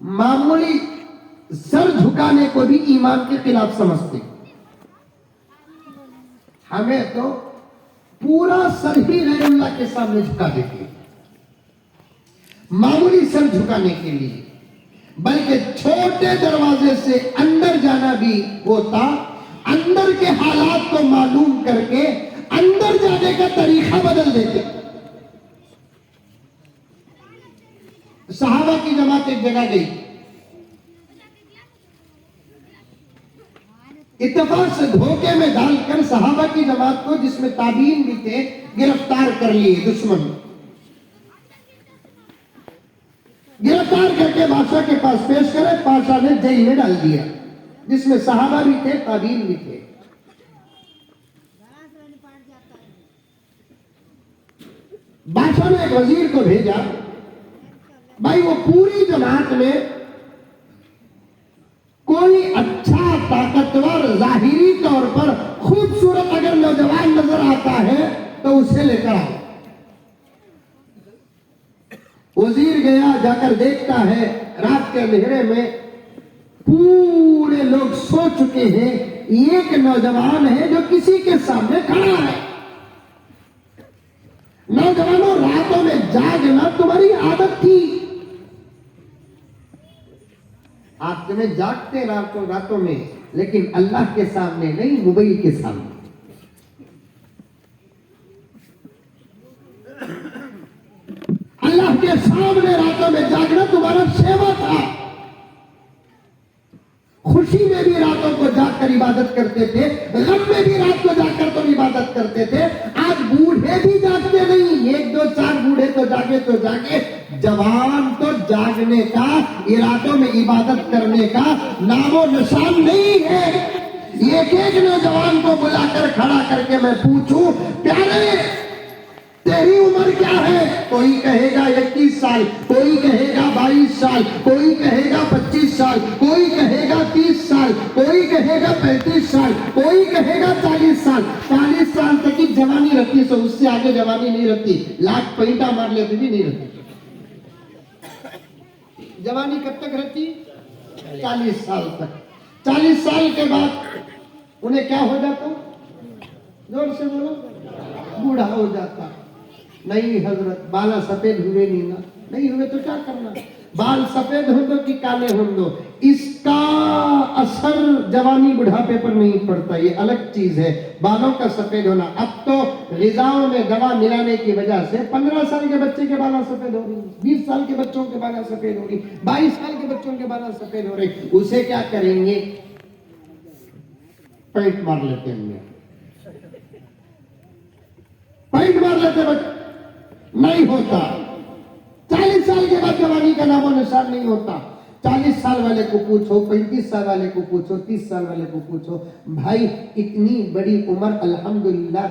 معمولی سر جھکانے کو بھی ایمان کے خلاف سمجھتے. ہمیں تو پورا سر ہی غیر اللہ کے سامنے جھکا دیتے معمولی سر جھکانے کے لیے. بلکہ چھوٹے دروازے سے اندر جانا بھی ہوتا، اندر کے حالات کو معلوم کر کے اندر جانے کا طریقہ بدل دیتے. صحابہ کی جماعت ایک جگہ گئی، اتفاق سے دھوکے میں ڈال کر صحابہ کی جماعت کو، جس میں تابعین بھی تھے، گرفتار کر لیے دشمن. گرفتار کر کے بادشاہ کے پاس پیش کرے، بادشاہ نے جیل میں ڈال دیا، جس میں صحابہ بھی تھے، تابعین بھی تھے. بادشاہ نے ایک وزیر کو بھیجا، بھائی وہ پوری جماعت میں کوئی اچھا طاقتور ظاہری طور پر خوبصورت اگر نوجوان نظر آتا ہے تو اسے لے کر آؤ. وزیر گیا، جا کر دیکھتا ہے رات کے اندھیرے میں پورے لوگ سو چکے ہیں، ایک نوجوان ہے جو کسی کے سامنے کھڑا ہے. نوجوانوں، راتوں میں جاگنا تمہاری عادت تھی، آپ تمہیں جاگتے راتوں میں، لیکن اللہ کے سامنے نہیں، موبائل کے سامنے. اللہ کے سامنے راتوں میں جاگنا تمہارا شیوا تھا. خوشی میں بھی راتوں کو جاگ کر عبادت کرتے تھے، غم میں بھی رات کو جاگ کر تم عبادت کرتے تھے. آج بوڑھے بھی جاگتے نہیں، ایک دو چار بوڑھے تو جاگے، جوان تو جاگنے کا، ارادوں میں عبادت کرنے کا نام و نشان نہیں ہے. ایک نوجوان کو بلا کر کھڑا کر کے میں پوچھوں، پیارے تیری عمر کیا ہے؟ کوئی کہے گا 21 سال، کوئی کہے گا 22 سال، کوئی کہے گا 25 سال، کوئی کہے گا 30 سال، کوئی کہے گا 35 سال، کوئی کہے گا 40 سال. 40 سال تک کی جوانی رہتی ہے، اس سے آگے جوانی نہیں رہتی. لاکھ پینٹا مار لیتے بھی نہیں رہتی. جوانی کب تک رہتی؟ 40 سال تک. 40 سال کے بعد انہیں کیا ہو جاتا؟ زور سے بولو. بوڑھا ہو جاتا. نہیں حضرت، بالا سفید ہوئے نہیں ہوئے تو کیا کرنا؟ بال سفید ہوں دو کہ کالے ہوں دو، اس کا اثر جوانی بڑھاپے پر نہیں پڑتا، یہ الگ چیز ہے. بالوں کا سفید ہونا، اب تو غذاؤں میں دوا ملانے کی وجہ سے 15 سال کے بچے کے بالا سفید ہو رہی، 20 سال کے بچوں کے بالا سفید ہو رہی، 22 سال کے بچوں کے بالا سفید ہو رہی. اسے کیا کریں گے؟ پینٹ مار لیتے ہیں، پینٹ مار لیتے بچے. نہیں ہوتا. 40 سال کے بعد جوانی کا نام و نشان نہیں ہوتا. 40 سال والے کو پوچھو، 35 سال والے کو پوچھو، 30 سال والے کو پوچھو، بھائی اتنی بڑی عمر الحمدللہ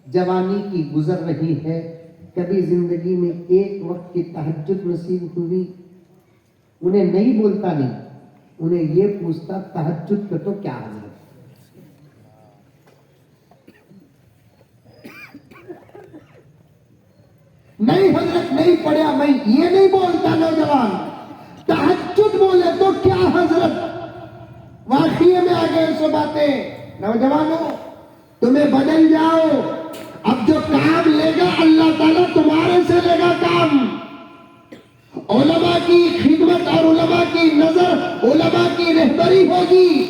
جوانی کی گزر رہی ہے، کبھی زندگی میں ایک وقت کی تہجد نصیب ہوئی؟ انہیں نہیں بولتا، نہیں، انہیں یہ پوچھتا تہجد کا تو کیا حضرت؟ نہیں حضرت نہیں پڑھا، میں یہ نہیں بولتا. نوجوان تہجد بولے تو کیا حضرت؟ واقعی میں آگے سو باتیں. نوجوانوں تمہیں بدل جاؤ. اب جو کام لے گا اللہ تعالیٰ تمہارے سے لے گا کام. علماء کی خدمت اور علماء کی نظر، علماء کی رہبری ہوگی،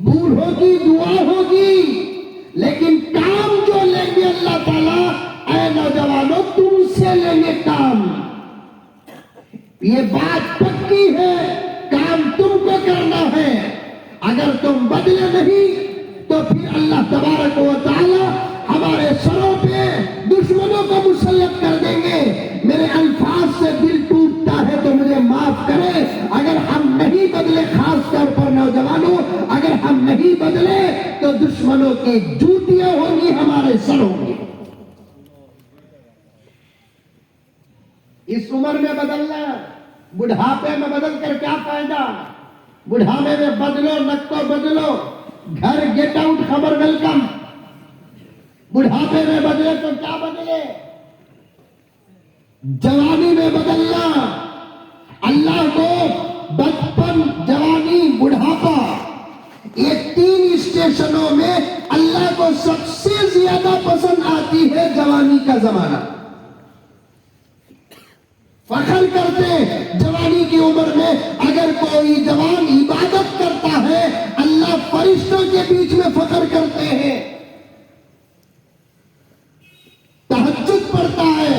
بوڑھوں کی دعا ہوگی، لیکن کام جو لیں گے اللہ تعالیٰ، اے نوجوانوں تم سے لیں گے کام. یہ بات پکی ہے، کام تم کو کرنا ہے. اگر تم بدلے نہیں تو پھر اللہ تبارک و تعالی ہمارے سروں پہ دشمنوں کو مسلط کر دیں گے. میرے الفاظ سے دل ٹوٹتا ہے تو مجھے معاف کرے. اگر ہم نہیں بدلے، خاص طور پر نوجوانوں، اگر ہم نہیں بدلے تو دشمنوں کی جوتیاں ہوں گی ہمارے سروں میں. اس عمر میں بدلنا، بڑھاپے میں بدل کر کیا فائدہ؟ بڑھاپے میں بدلو، نک کو بدلو، گھر گیٹ آؤٹ، خبر ویلکم. بڑھاپے میں بدلے تو کیا بدلے؟ جوانی میں بدلنا، اللہ کو फौरन आती है जवानी का जमाना। फख्र करते हैं जवानी की उम्र में अगर कोई जवान इबादत करता है, अल्लाह फरिश्तों के बीच में फख्र करते हैं, तहज्जुद पढ़ता है।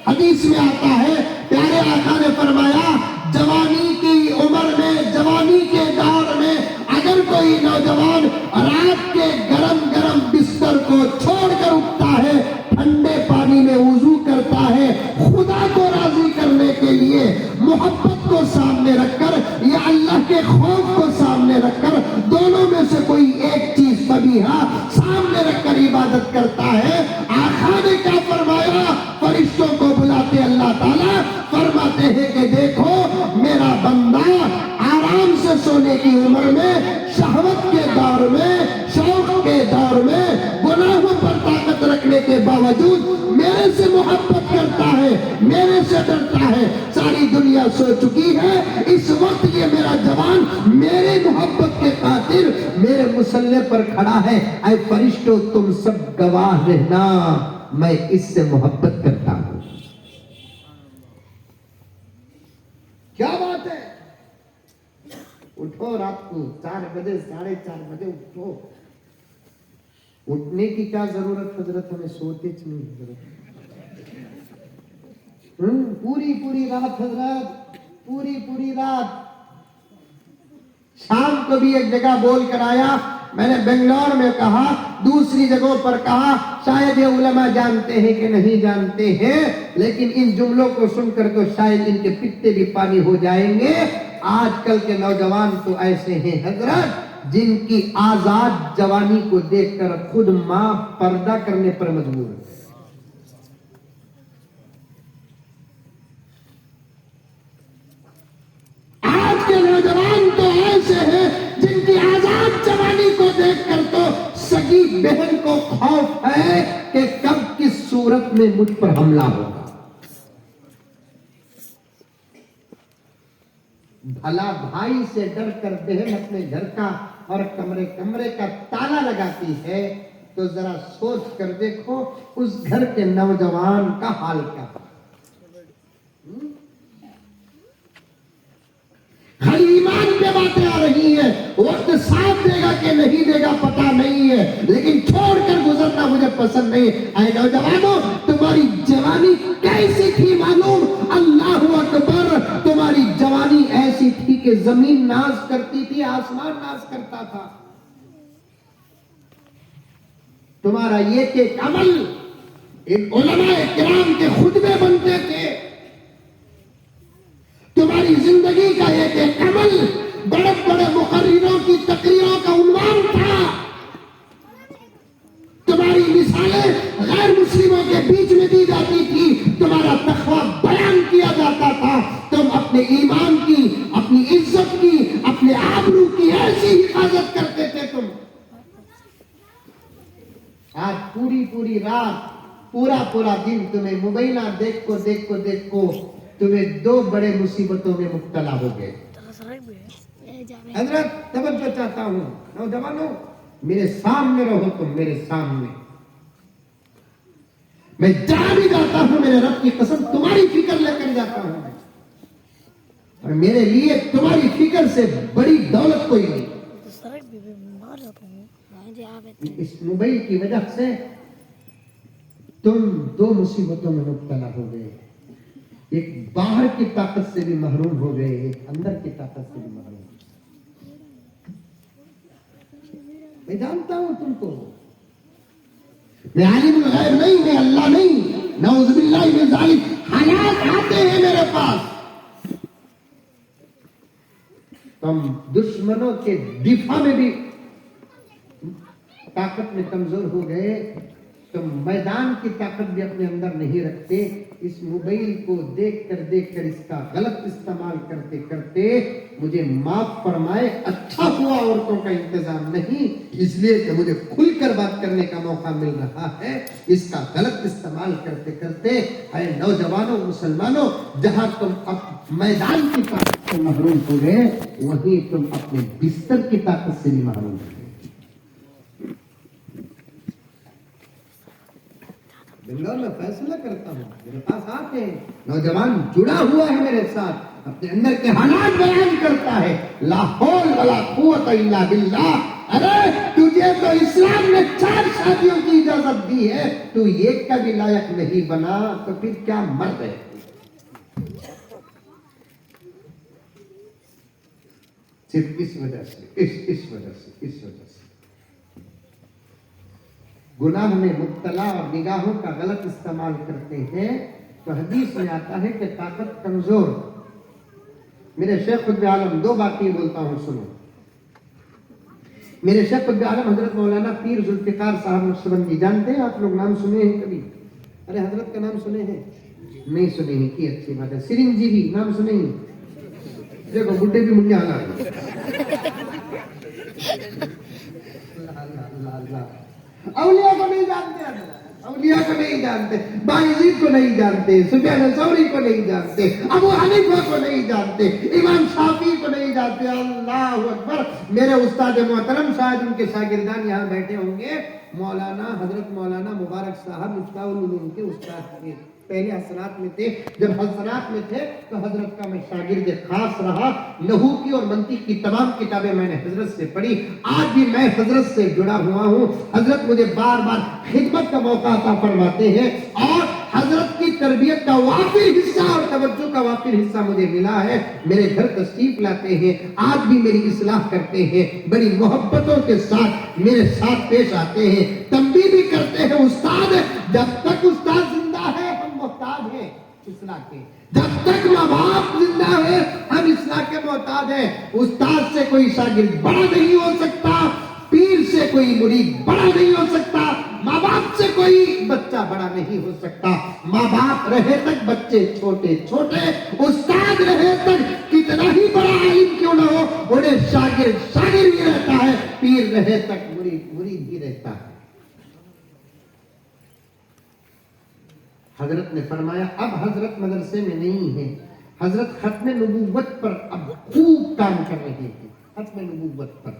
हदीस में आता है, प्यारे आका ने फरमाया, जवानी की उम्र में, जवानी के दौर में अगर कोई नौजवान रात के गरम गरम बिस्तर को छोड़कर उठता है, ठंडे पानी में वुजू करता है, खुदा को राजी करने के लिए मोहब्बत को सामने रखकर या अल्लाह के खौफ को सामने रखकर, दोनों में से कोई एक चीज तबीहा सामने रखकर इबादत करता है, आका ने क्या फरमाया, फरिश्तों को बुलाते अल्लाह ताला फरमाते हैं कि देखो मेरा बंदा आराम से सोने की उम्र में, शहवत के दौर में, शौक के दौर में, गुनाहों पर ताकत रखने के बावजूद मेरे से मोहब्बत करता है, मेरे से डरता है। सारी दुनिया सो चुकी है, इस वक्त ये मेरा जवान मेरे मोहब्बत के खातिर मेरे मुसल्ले पर खड़ा है। ऐ फरिश्तों तुम सब गवाह रहना, मैं इससे मोहब्बत करता हूं। क्या बात है, उठो रात को 4 बजे 4:30 बजे उठो। उठने की क्या जरूरत हजरत, हमें सोते नहीं जरूरत। पूरी रात हजरत, पूरी रात। शाम को भी एक जगह बोल कर आया, मैंने बेंगलोर में कहा, दूसरी जगहों पर कहा, शायद ये उलमा जानते हैं कि नहीं जानते हैं, लेकिन इन जुमलों को सुनकर तो शायद इनके पित्ते भी पानी हो जाएंगे। आजकल के नौजवान तो ऐसे हैं हजरत, जिनकी आजाद जवानी को देखकर खुद मां पर्दा करने पर मजबूर है। आज के नौजवान तो ऐसे हैं जिनकी आजाद जवानी को देखकर तो सगी बहन को खौफ है कि कब किस सूरत में मुझ पर हमला होगा। भला भाई से डर कर बहन अपने घर का और कमरे का ताला लगाती है, तो जरा सोच कर देखो उस घर के नौजवान का हाल क्या है। खाली ईमान पे बातें आ रही हैं, वक्त साथ देगा कि नहीं देगा पता नहीं है, लेकिन छोड़कर गुजरना मुझे पसंद नहीं है। ऐ नौजवानों, तुम्हारी जवानी कैसी थी मालूम? अल्लाहु अकबर, तुम्हारी जवानी ऐसी थी कि जमीन नाज करती थी, आसमान नाज करता था। तुम्हारा एक अमल एक उलमाए किराम के खुतबे बनते थे। तुम्हारी जिंदगी का एक अमल बड़े बड़े मुकर्रिरों की तकरीरों का उन्वान था। तुम्हारी मिसालें गैर मुस्लिमों के बीच में दी जाती थी, तुम्हारा तकवा बयान किया जाता था। तुम अपने ईमान की, अपनी इज्जत की, अपने आबरू की ऐसी हिफाजत करते थे तुम। आज पूरी रात, पूरा दिन तुम्हें मुबैना देखो तुम्हें 2 बड़े मुसीबतों में मुब्तला हो गए। हजरत तवज्जो चाहता हूं, नौजवानों मेरे सामने रहो, तुम मेरे सामने। मैं जहां भी जाता हूं मेरे रब की कसम तुम्हारी फिक्र लेकर जाता हूं, और मेरे लिए तुम्हारी फिक्र से बड़ी दौलत कोई नहीं। इस मोबाइल की वजह से तुम 2 मुसीबतों में मुब्तला हो गए। एक बाहर की ताकत से भी महरूम हो गए, एक अंदर की ताकत से भी महरूम। मैं जानता हूं तुमको, मैं आलिमुल गैब नहीं, मैं अल्लाह नहीं, नऊज़ बिल्लाहि मिन ज़ालिक। हालात आते हैं मेरे पास, तुम दुश्मनों के दिफा में भी ताकत में कमजोर हो गए, तुम मैदान की ताकत भी अपने अंदर नहीं रखते। इस मोबाइल को देखकर इसका गलत इस्तेमाल करते करते मुझे माफ फरमाए, अच्छा हुआ औरतों का इंतजाम नहीं, इसलिए कि मुझे खुलकर बात करने का मौका मिल रहा है। इसका गलत इस्तेमाल करते करते ऐ नौजवानों, मुसलमानों, जहां तुम अब मैदान की ताकत से महरूम हो गए, वहीं तुम अपने बिस्तर की ताकत से भी महरूम हो गए। بنگال میں فیصلہ کرتا ہوں، میرے پاس آتے ہیں، نوجوان جڑا ہوا ہے میرے ساتھ، اپنے اندر کے حالات بیان کرتا ہے، لا حول ولا قوت الا باللہ۔ ارے تجھے تو اسلام نے 4 شادیوں کی اجازت دی ہے، تو ایک کا بھی لائق نہیں بنا، تو پھر کیا مرد ہے؟ صرف اس وجہ سے گناہ میں مبتلا اور نگاہوں کا غلط استعمال کرتے ہیں، تو حدیث میں آتا ہے کہ طاقت کمزور۔ میرے شیخ قطب عالم 2 باتیں بولتا ہوں، سنو۔ میرے شیخ قطب عالم حضرت مولانا پیر ذوالفقار صاحب نقشبندی، جانتے ہیں آپ لوگ؟ نام سنے ہیں کبھی؟ ارے حضرت کا نام سنے ہیں؟ نہیں سنے ہیں، کی اچھی بات ہے۔ سرنجیوی نام سنے ہیں؟ دیکھو بڈھے بھی منڈے آنا ہے۔ اولیاء کو نہیں جانتے، اولیاء کو نہیں جانتے، باعزید کو نہیں جانتے، سفیان ثوری کو نہیں جانتے، ابو حنیفہ کو نہیں جانتے، امام شافعی کو نہیں جانتے۔ اللہ اکبر! میرے استاد محترم، شاید ان کے شاگردان یہاں بیٹھے ہوں گے، مولانا حضرت مولانا مبارک صاحب مفتاح العلوم کے استاد تھے، پہلے حسنات میں تھے۔ جب حسنات میں تھے تو حضرت کا میں شاگرد خاص رہا، نحو کی اور منطق کی تمام کتابیں میں نے حضرت سے پڑھی، آج بھی میں حضرت سے جڑا ہوا ہوں۔ حضرت مجھے بار بار خدمت کا موقع عطا فرماتے ہیں، اور حضرت کی تربیت کا وافر حصہ اور توجہ کا وافر حصہ مجھے ملا ہے۔ میرے گھر تشریف لاتے ہیں، آج بھی میری اصلاح کرتے ہیں، بڑی محبتوں کے ساتھ میرے ساتھ پیش آتے ہیں، تنبیہ بھی کرتے ہیں۔ استاد، جب تک استاد زندہ ہے ہم محتاج ہیں اصلاح کے، جب تک ماں باپ زندہ ہے ہم اصلاح کے محتاج ہیں۔ استاد سے کوئی شاگرد بڑا نہیں ہو سکتا، پیر سے کوئی مرید بڑا نہیں ہو سکتا، ماں باپ سے کوئی بچہ بڑا نہیں ہو سکتا۔ ماں باپ رہے تک بچے چھوٹے چھوٹے، استاد رہے تک کتنا ہی بڑا عالم کیوں نہ ہو، انہیں شاگرد ہی رہتا ہے، پیر رہے تک مرید ہی رہتا ہے۔ حضرت نے فرمایا اب حضرت مدرسے میں نہیں ہے، حضرت ختم نبوت پر اب خوب کام کر رہے ہیں، ختم نبوت پر،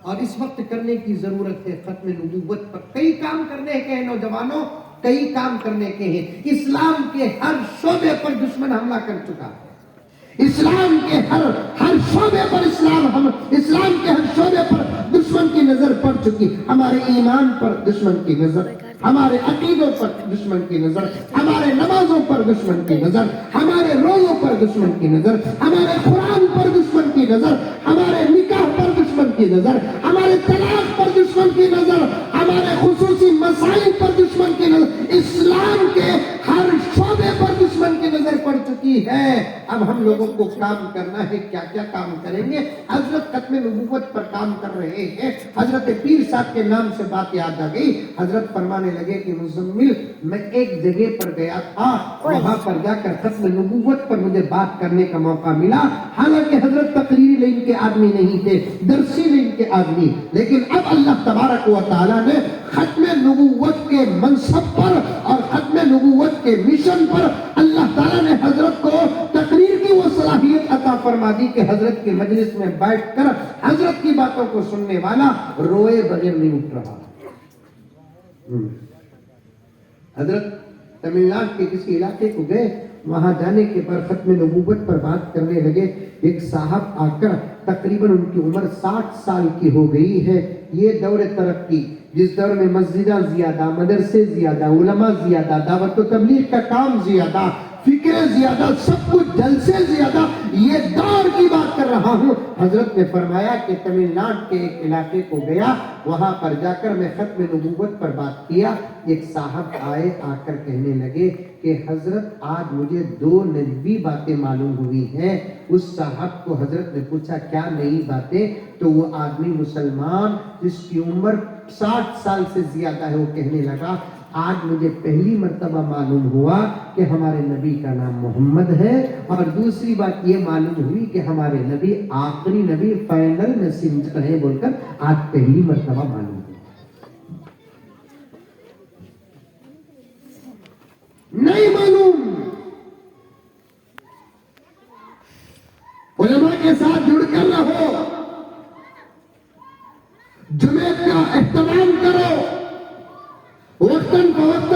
اور اس وقت کرنے کی ضرورت ہے۔ ختم نبوت پر کئی کام کرنے کے ہیں نوجوانوں، کئی کام کرنے کے ہیں۔ اسلام کے ہر شعبے پر دشمن حملہ کر چکا ہے، اسلام کے ہر شعبے پر اسلام کے ہر شعبے پر دشمن کی نظر پڑ چکی۔ ہمارے ایمان پر دشمن کی نظر، ہمارے عقیدوں پر دشمن کی نظر، ہمارے نمازوں پر دشمن کی نظر، ہمارے روزوں پر دشمن کی نظر، ہمارے قرآن پر دشمن کی نظر، ہمارے نکاح پر دشمن کی نظر، ہمارے طلاق پر دشمن کی نظر، ہمارے خصوصی مسائل پر دشمن کی نظر، اسلام کے ہر شعبے پر دشمن کی نظر پڑ چکی ہے۔ اب ہم لوگوں کو کام کرنا ہے، کیا کیا کام کریں گے؟ حضرت ختم نبوت پر کام کر رہے ہیں۔ حضرت پیر صاحب کے نام سے بات یاد آ گئی، حضرت فرمانے لگے کہ مزمل، میں ایک جگہ پر گیا تھا، وہاں پر جا کر ختم نبوت پر مجھے بات کرنے کا موقع ملا، حالانکہ حضرت تقریری لائن کے آدمی نہیں تھے، درسی لائن کے آدمی، لیکن اب اللہ تبارک و تعالیٰ نے ختم نبوت کے منصب پر اور ختم نبوت کے مشن پر اللہ تعالیٰ نے حضرت کو تقریر کی وہ صلاحیت عطا فرما دی کہ حضرت کے مجلس میں بیٹھ کر حضرت کی باتوں کو سننے والا روئے بغیر نہیں اٹھ رہا۔ حضرت تمل ناڈو کے کسی علاقے کو گئے، وہاں جانے کے بعد ختم نبوت پر بات کرنے لگے۔ ایک صاحب آ کر تقریباً ان کی عمر 60 سال کی ہو گئی ہے۔ یہ دور ترقی، جس دور میں مسجدیں زیادہ، مدرسے زیادہ، علماء زیادہ، دعوت و تبلیغ کا کام زیادہ، فکریں زیادہ، سب کچھ جلسے زیادہ، یہ دور کی بات کر رہا ہوں۔ حضرت نے فرمایا کہ تمل ناڈو کے ایک علاقے کو گیا، وہاں پر جا کر میں ختم نبوت پر بات کیا۔ ایک صاحب آئے، آ کر کہنے لگے کہ حضرت آج مجھے 2 نجوی باتیں معلوم ہوئی ہیں۔ اس صاحب کو حضرت نے پوچھا کیا نئی باتیں؟ تو وہ آدمی مسلمان جس کی عمر 60 سال سے زیادہ ہے، وہ کہنے لگا آج مجھے پہلی مرتبہ معلوم ہوا کہ ہمارے نبی کا نام محمد ہے، اور دوسری بات یہ معلوم ہوئی کہ ہمارے نبی آخری نبی فائنل میسنجر ہیں، بول کر آج پہلی مرتبہ معلوم ہوا۔ نہیں معلوم، علماء کے ساتھ جڑ کر رہو، جمعہ کا اہتمام کرو، وقتاً فوقتاً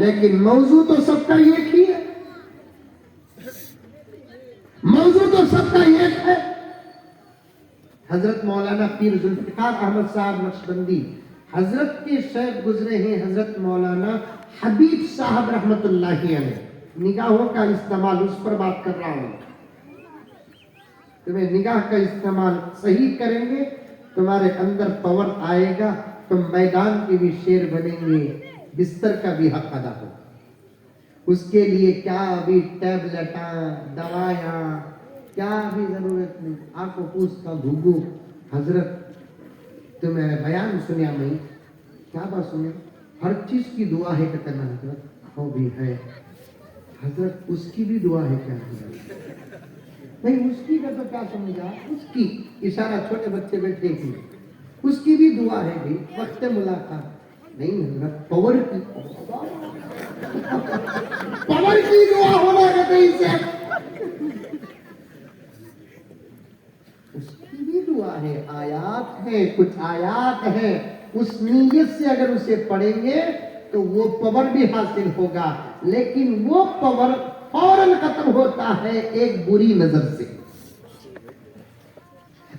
لیکن موضوع تو سب کا ایک ہی ہے، موضوع تو سب کا ایک ہے۔ حضرت مولانا پیر ذوالفقار احمد صاحب نقشبندی، حضرت کے شیخ گزرے ہیں حضرت مولانا حبیب صاحب رحمت اللہ علیہ۔ نگاہوں کا استعمال، اس پر بات کر رہا ہوں، تمہیں نگاہ کا استعمال صحیح کریں گے تمہارے اندر پاور آئے گا، تم میدان کے بھی شیر بنیں گے، بستر کا بھی حق ادا ہوگا۔ اس کے لیے کیا بھی ٹیبلٹاں، دوائیاں، کیا بھی ضرورت نہیں۔ آپ کو پوچھتا گھگو حضرت تمہیں بیان سنیا نہیں، کیا بات سنے؟ ہر چیز کی دعا ہے کہ کرنا حضرت، وہ بھی ہے حضرت، اس کی بھی دعا ہے کیا نہیں؟ اس کی کا تو کیا سمجھا، اس کی اشارہ چھوٹے بچے بیٹھے کی، اس کی بھی دعا ہے بھی، وقت ملاقات نہیں حضرت، پاور کی پاور کی دعا ہونا ہے کہیں سے، اس کی بھی دعا ہے، آیات ہے، کچھ آیات ہے، اس نیت سے اگر اسے پڑھیں گے تو وہ پاور بھی حاصل ہوگا، لیکن وہ پاور فوراً ختم ہوتا ہے ایک بری نظر سے۔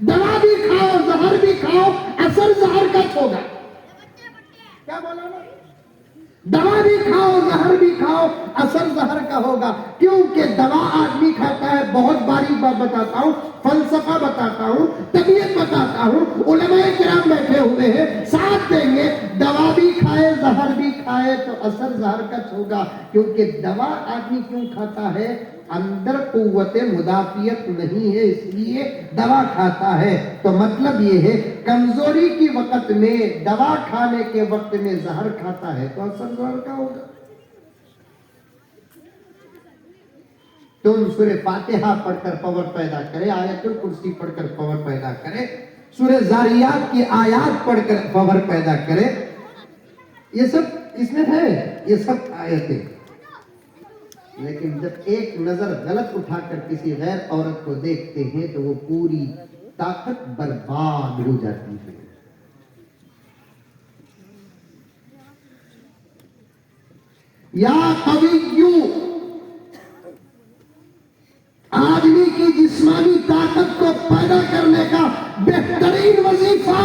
دوا بھی کھاؤ، زہر بھی کھاؤ، اثر زہر کا ہوگا۔ کیا بولا نا؟ دوا بھی کھاؤ، زہر بھی کھاؤ، اثر زہر کا ہوگا، کیونکہ دوا آدمی کھاتا ہے، بہت باریک بات بتاتا ہوں، فلسفہ بتاتا ہوں، طبیعت بتاتا ہوں، علماء کرام بیٹھے ہوئے ہیں ساتھ دیں گے، دوا بھی کھائے زہر بھی کھائے تو اثر زہر کا ہوگا، کیونکہ دوا آدمی کیوں کھاتا ہے؟ اندر قوت مدافعت نہیں ہے، اس لیے دوا کھاتا ہے۔ تو مطلب یہ ہے کمزوری کی وقت میں دوا کھانے کے وقت میں زہر کھاتا ہے تو اثر زہر کا ہوگا۔ تم سورہ فاتحہ پڑھ کر پاور پیدا کرے، آیت الکرسی پڑھ کر پاور پیدا کرے، سورہ زاریات کی آیات پڑھ کر پاور پیدا کرے، یہ سب اس میں ہے، یہ سب آیتیں، لیکن جب ایک نظر غلط اٹھا کر کسی غیر عورت کو دیکھتے ہیں تو وہ پوری طاقت برباد ہو جاتی ہے۔ یا قویو، آدمی کی جسمانی طاقت کو پیدا کرنے کا بہترین وظیفہ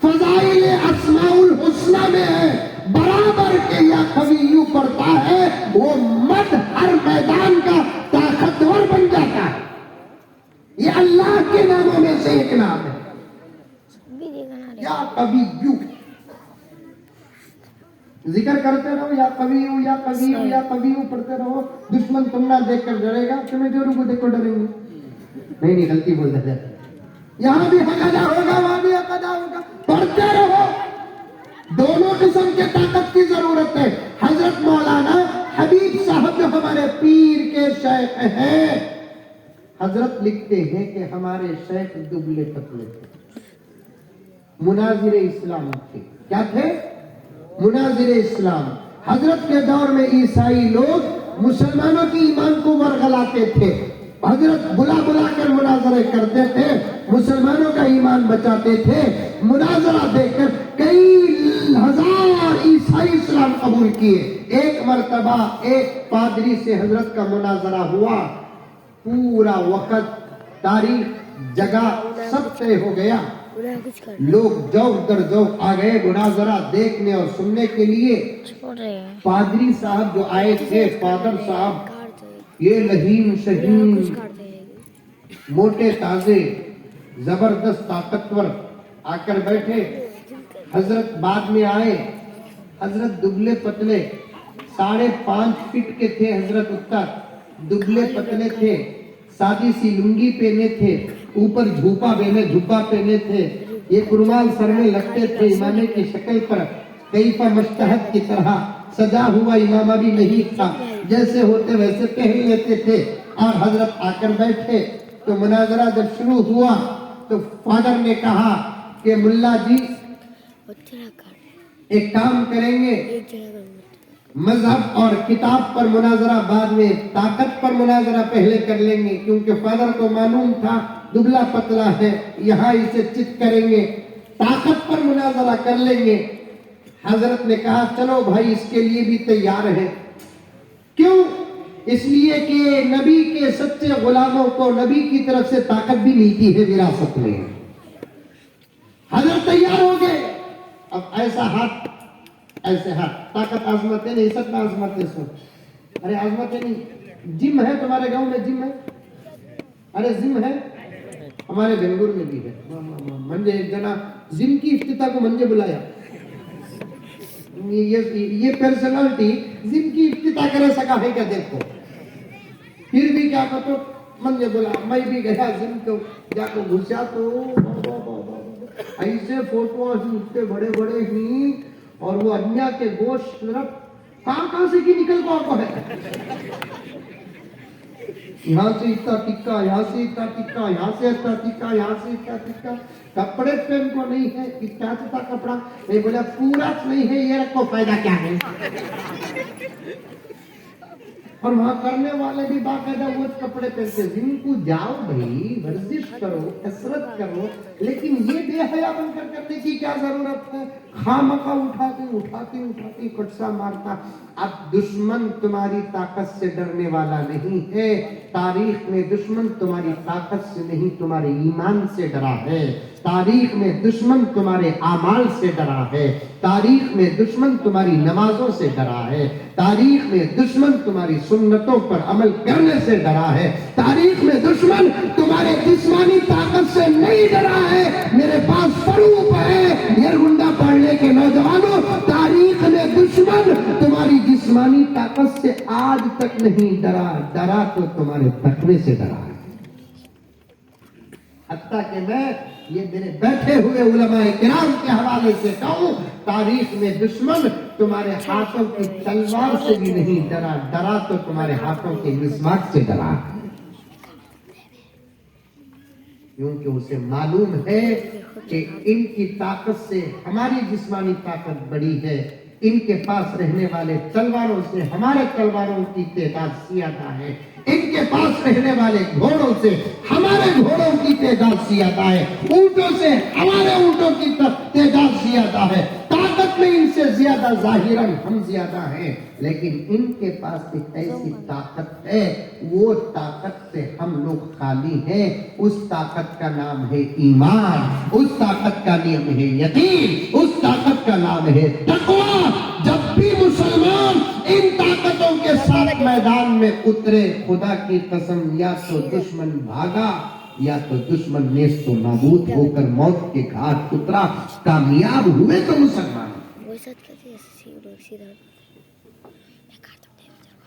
فضائل اسماء الحسنہ میں ہے، برابر کے یا قویو پڑھتا ہے وہ مرد ہر میدان کا طاقتور بن جاتا ہے۔ یہ اللہ کے ناموں میں سے ایک نام ہے، یا قویو۔ ذکر کرتے رہو یا قویو یا قویو یا قویو پڑھتے رہو، دشمن تم نہ دیکھ کر ڈرے گا، تمہیں جو رکو دیکھ کر ڈریں گے، نہیں غلطی بول رہے، یہاں بھی حق ادا ہوگا وہاں بھی حق ادا ہوگا، پڑھتے رہو۔ دونوں قسم کے طاقت کی ضرورت ہے۔ حضرت مولانا حبیب صاحب جو ہمارے پیر کے شیخ ہیں، حضرت لکھتے ہیں کہ ہمارے شیخ دبلے پتلے تھے، مناظر اسلام تھے۔ کیا تھے؟ مناظر اسلام۔ حضرت کے دور میں عیسائی لوگ مسلمانوں کی ایمان کو ورغلاتے تھے، حضرت بلا بلا کر مناظرے کرتے تھے، مسلمانوں کا ایمان بچاتے تھے، مناظرہ دیکھ کر کئی ہزار عیسائی اسلام قبول کیے۔ ایک مرتبہ ایک پادری سے حضرت کا مناظرہ ہوا، پورا وقت، تاریخ، جگہ سب طے ہو گیا، لوگ جوق در جوق آ گئے مناظرہ دیکھنے اور سننے کے لیے۔ پادری صاحب جو آئے تھے، فادر صاحب، یہ لہیم شہیم، موٹے تازے، زبردست طاقتور، آ کر بیٹھے۔ حضرت بعد میں آئے، حضرت دبلے پتلے، 5.5 فٹ کے تھے حضرت، اتر دبلے پتلے تھے، سادی سی لنگی پہنے تھے، اوپر جھوپا پہنے تھے، ایک رومال سر میں لگتے تھے، امامے کی شکل پر کیفہ مشتہد کی طرح سجا ہوا امامہ بھی نہیں تھا، جیسے ہوتے ویسے پہن لیتے تھے، اور حضرت آ کر بیٹھے۔ تو مناظرہ جب شروع ہوا تو فادر نے کہا کہ ملا جی ایک کام کریں گے، مذہب اور کتاب پر مناظرہ بعد میں، طاقت پر مناظرہ پہلے کر لیں گے، کیونکہ فادر کو معلوم تھا دبلا پتلا ہے، یہاں اسے چت کریں گے، طاقت پر مناظرہ کر لیں گے۔ हजरत ने कहा चलो भाई इसके लिए भी तैयार है। क्यों? इसलिए कि नबी के सच्चे गुलामों को नबी की तरफ से ताकत भी मिलती है विरासत में। हजरत तैयार हो गए। अब ऐसा हाथ, ऐसे हाथ, ताकत आजमाते नहीं, सब आजमाते सो। अरे आजमाते नहीं। जिम है तुम्हारे गांव में? जिम है? अरे जिम है, हमारे बेंगलुरु में भी है। मंजे एक जना जिम की इफ्तिताह को मंजे बुलाया। ये पर्सनालिटी जिम की इफ्तिताह करे सका है क्या? देखो फिर भी क्या कहते मंजे बोला, मैं भी गया जिम को, जाको घुसा तो ऐसे फोटो इतने बड़े बड़े ही, और वो अन्या के गोश्त कहां से की निकल को है। यहाँ से इतना टिक्का, यहाँ से इतना टिक्का, यहाँ से इतना टिक्का, यहाँ से इतना टिक्का। कपड़े प्रेम को नहीं है कि क्या था कपड़ा, नहीं बोला पूरा नहीं है, ये रखो फायदा क्या है। और वहां करने वाले भी बाकायदा वो कपड़े पहनते। जिनको जाओ भाई, वर्जिश करो, कसरत करो, लेकिन ये बेहया बनकर करने की क्या जरूरत है? खामखा उठाते कटसा मारता। अब दुश्मन तुम्हारी ताकत से डरने वाला नहीं है। तारीख में दुश्मन तुम्हारी ताकत से नहीं, तुम्हारे ईमान से डरा है। तारीख में दुश्मन तुम्हारे आमाल से डरा है। तारीख में दुश्मन तुम्हारी नमाजों से डरा है। तारीख में दुश्मन तुम्हारी सुन्नतों पर अमल करने से डरा है। तारीख में दुश्मन तुम्हारे जिस्मानी ताकत से नहीं डरा है। मेरे पास फरूक है ये गुंडा पढ़ने के नौजवानों, तारीख में दुश्मन तुम्हारी जिस्मानी ताकत से आज तक नहीं डरा, डरा तो तुम्हारे तकवे से डरा है। हत्ता कि मैं ये मेरे बैठे हुए उलमाए किराम के हवाले से कहूं, तारीख में दुश्मन तुम्हारे हाथों की तलवार से भी नहीं डरा, डरा तो तुम्हारे हाथों के मिसवाक से डरा, क्योंकि उसे मालूम है कि इनकी ताकत से हमारी जिस्मानी ताकत बड़ी है। इनके पास रहने वाले तलवारों से हमारे तलवारों की तादाद ज्यादा है। इनके पास रहने वाले घोड़ों से हमारे घोड़ों की तादाद ज्यादा है। ऊंटों से हमारे ऊंटों की तादाद ज्यादा है। ताकत में इनसे ज्यादा जाहिरन हम ज्यादा हैं, लेकिन इनके पास एक ऐसी ताकत है, वो ताकत से हम लोग खाली हैं। उस ताकत का नाम है ईमान, उस ताकत का नाम है यकीन, उस ताकत का नाम है तकवा। जब भी मुसलमान इन ताकतों के साथ मैदान में उतरे, खुदा की कसम, या तो दुश्मन भागा या तो दुश्मन नेस्तो नाबूद होकर मौत के घाट उतरा। कामयाब हुए तो मुसलमान।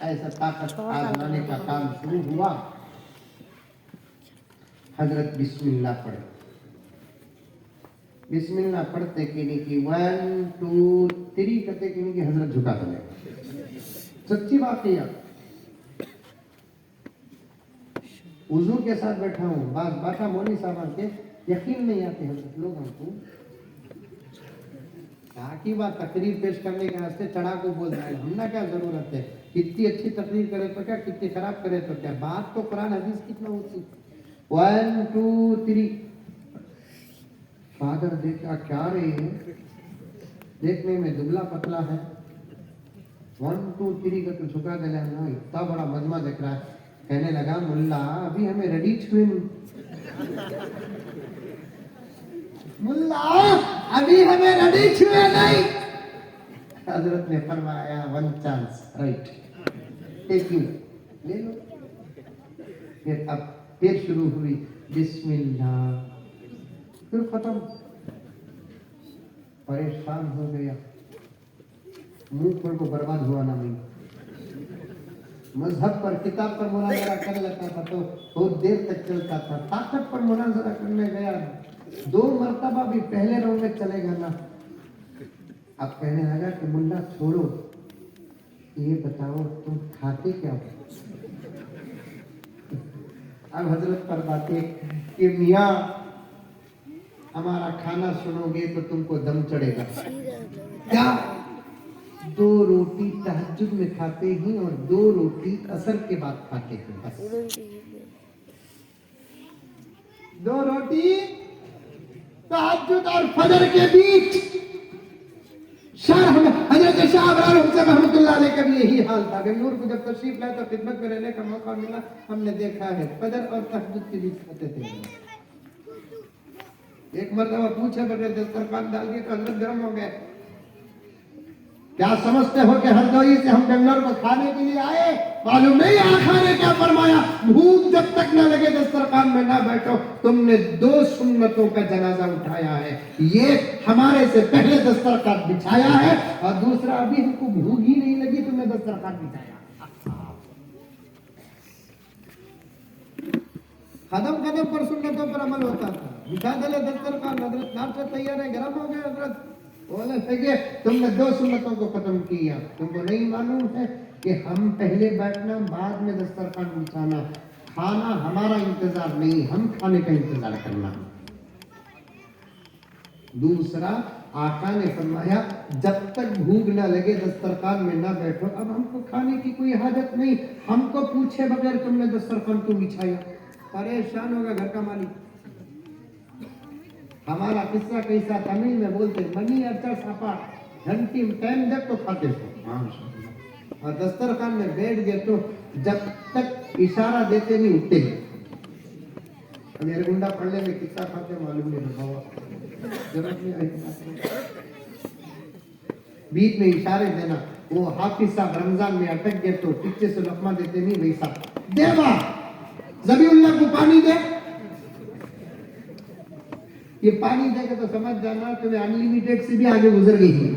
ऐसा ताकत आजमाने का काम शुरू हुआ। हजरत बिस्मिल्लाह पढ़े, बिस्मिल्लाह पढ़ते कि नहीं कि 1 2 3 कहते कि नहीं कि हजरत झुका चले। सच्ची बात है यार, उजू के साथ बैठा हूँ, बाटा मौली साहब के यकीन नहीं आते हजरत लोग हमको की बात तकरीर पेश करने के वास्ते चढ़ा को बोल रहा है। हमने क्या जरूरत है, कितनी अच्छी तकरीर करे तो क्या, कितनी खराब करे तो क्या, बात तो कुरान हदीस कितना होती। 1 2 3 फादर देखा क्या रही है, देखने में दुबला पतला है। 1 2 3 का तो झुका दिला ना, इतना बड़ा मजमा देख रहा है। कहने लगा मुल्ला अभी हमें रेडी छुए नहीं, मुल्ला अभी हमें रेडी छुए नहीं। हजरत ने फरमाया 1 चांस, राइट, टेक यू, ले लो। फिर अब फिर शुरू हुई बिस्मिल्लाह, फिर खत्म। परेशान हो गया, मुंह पर को बर्बाद हुआ ना। मैं मजहब पर, किताब पर मुनाजरा कर लेता था तो बहुत देर तक चलता था। ताकत पर मुनाजरा करने गया, 2 मरतबा भी पहले राउंड में चलेगा ना। अब कहने लगा कि मुल्ला छोड़ो, ये बताओ तुम खाते क्या हो। अब हजरत पर बातें कि मियाँ हमारा खाना सुनोगे तो तुमको दम चढ़ेगा। क्या 2 रोटी तहज्जुद में खाते हैं और 2 रोटी असर के बाद खाते हैं, बस 2 रोटी तहज्जुद और फजर के बीच। حضرت شاہ ابرار حسین رحمۃ اللہ علیہ کا بھی یہی حال تھا. بنگلور کو جب تشریف لائے تو خدمت میں رہنے کا موقع ملا. ہم نے دیکھا ہے فجر اور تہجد کے بیچ کھاتے تھے. ایک مرتبہ پوچھے بغیر دسترخوان ڈال کے حضرت گرم ہو گئے. کیا سمجھتے ہو کہ ہردوئی سے ہم بنگلور کو کھانے کے لیے آئے؟ معلوم نہیں آخا نے کیا فرمایا؟ بھوک جب تک نہ لگے دسترخوان میں نہ بیٹھو. تم نے 2 سنتوں کا جنازہ اٹھایا ہے. یہ ہمارے سے پہلے دسترخوان بچھایا ہے اور دوسرا ابھی ہم کو بھوک ہی نہیں لگی تم نے دسترخوان بچھایا. قدم قدم پر سنتوں پر عمل ہوتا تھا. بچھا دلے دسترخوان. حضرت ناشتہ تیار ہے، گرم ہو گئے. حضرت بولے سکے تم نے 2 سنتوں کو ختم کیا. تم کو نہیں معلوم ہے کہ ہم پہلے بیٹھنا بعد میں دسترخوان بچھانا. کھانا ہمارا انتظار نہیں، ہم کھانے کا انتظار کرنا. دوسرا آقا نے فرمایا جب تک بھوک نہ لگے دسترخوان میں نہ بیٹھو. اب ہم کو کھانے کی کوئی حاجت نہیں. ہم کو پوچھے بغیر تم نے دسترخوان کیوں بچھایا؟ پریشان ہوگا گھر کا مالک. ہمارا قصہ کیسا تمیم میں بولتے منی ارچا ساپا گھنٹی ٹائم جب تو کھاتے تھے اور دسترخوان میں بیٹھ گئے تو جب تک اشارہ دیتے نہیں اٹھتے. میرے گنڈا پڑھنے میں کتنا کھاتے معلوم نہیں رکھا ہوا. بیچ میں اشارے دینا. وہ حافظ صاحب رمضان میں اٹک گئے تو پیچھے سے لقمہ دیتے نہیں ویسا دیوا زبی اللہ کو پانی دے. یہ پانی دے کے تو سمجھ جانا تمہیں انلیمیٹڈ سے بھی آگے گزر گئی ہے.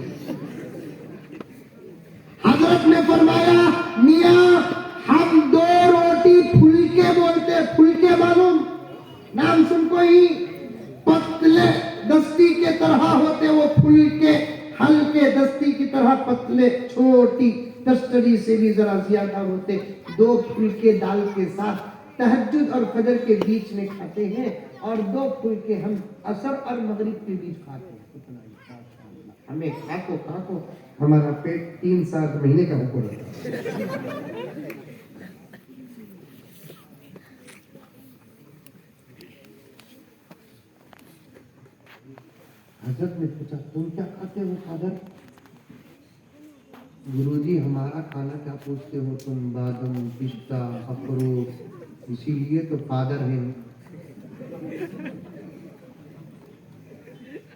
حضرت نے فرمایا میاں ہم 2 روٹی پھلکے بولتے. پھلکے معلوم نام سن کوئی؟ پتلے دستی کے طرح ہوتے وہ پھلکے. ہلکے دستی کی طرح پتلے چھوٹی کسٹری سے بھی ذرا زیادہ ہوتے. 2 پھلکے دال کے ساتھ تہجد اور فجر کے بیچ میں کھاتے ہیں اور 2 پھلکے ہم عصر اور مغرب کے بیچ کھاتے ہیں. ہمیں کھاکو ہمارا پیٹ 3-7 مہینے کا اوپر ہوتا ہے. حضرت نے پوچھا تم کیا کھاتے ہو فادر؟ گرو جی ہمارا کھانا کیا پوچھتے ہو تم؟ بادم پستہ اخروٹ. اسی لیے تو فادر ہے.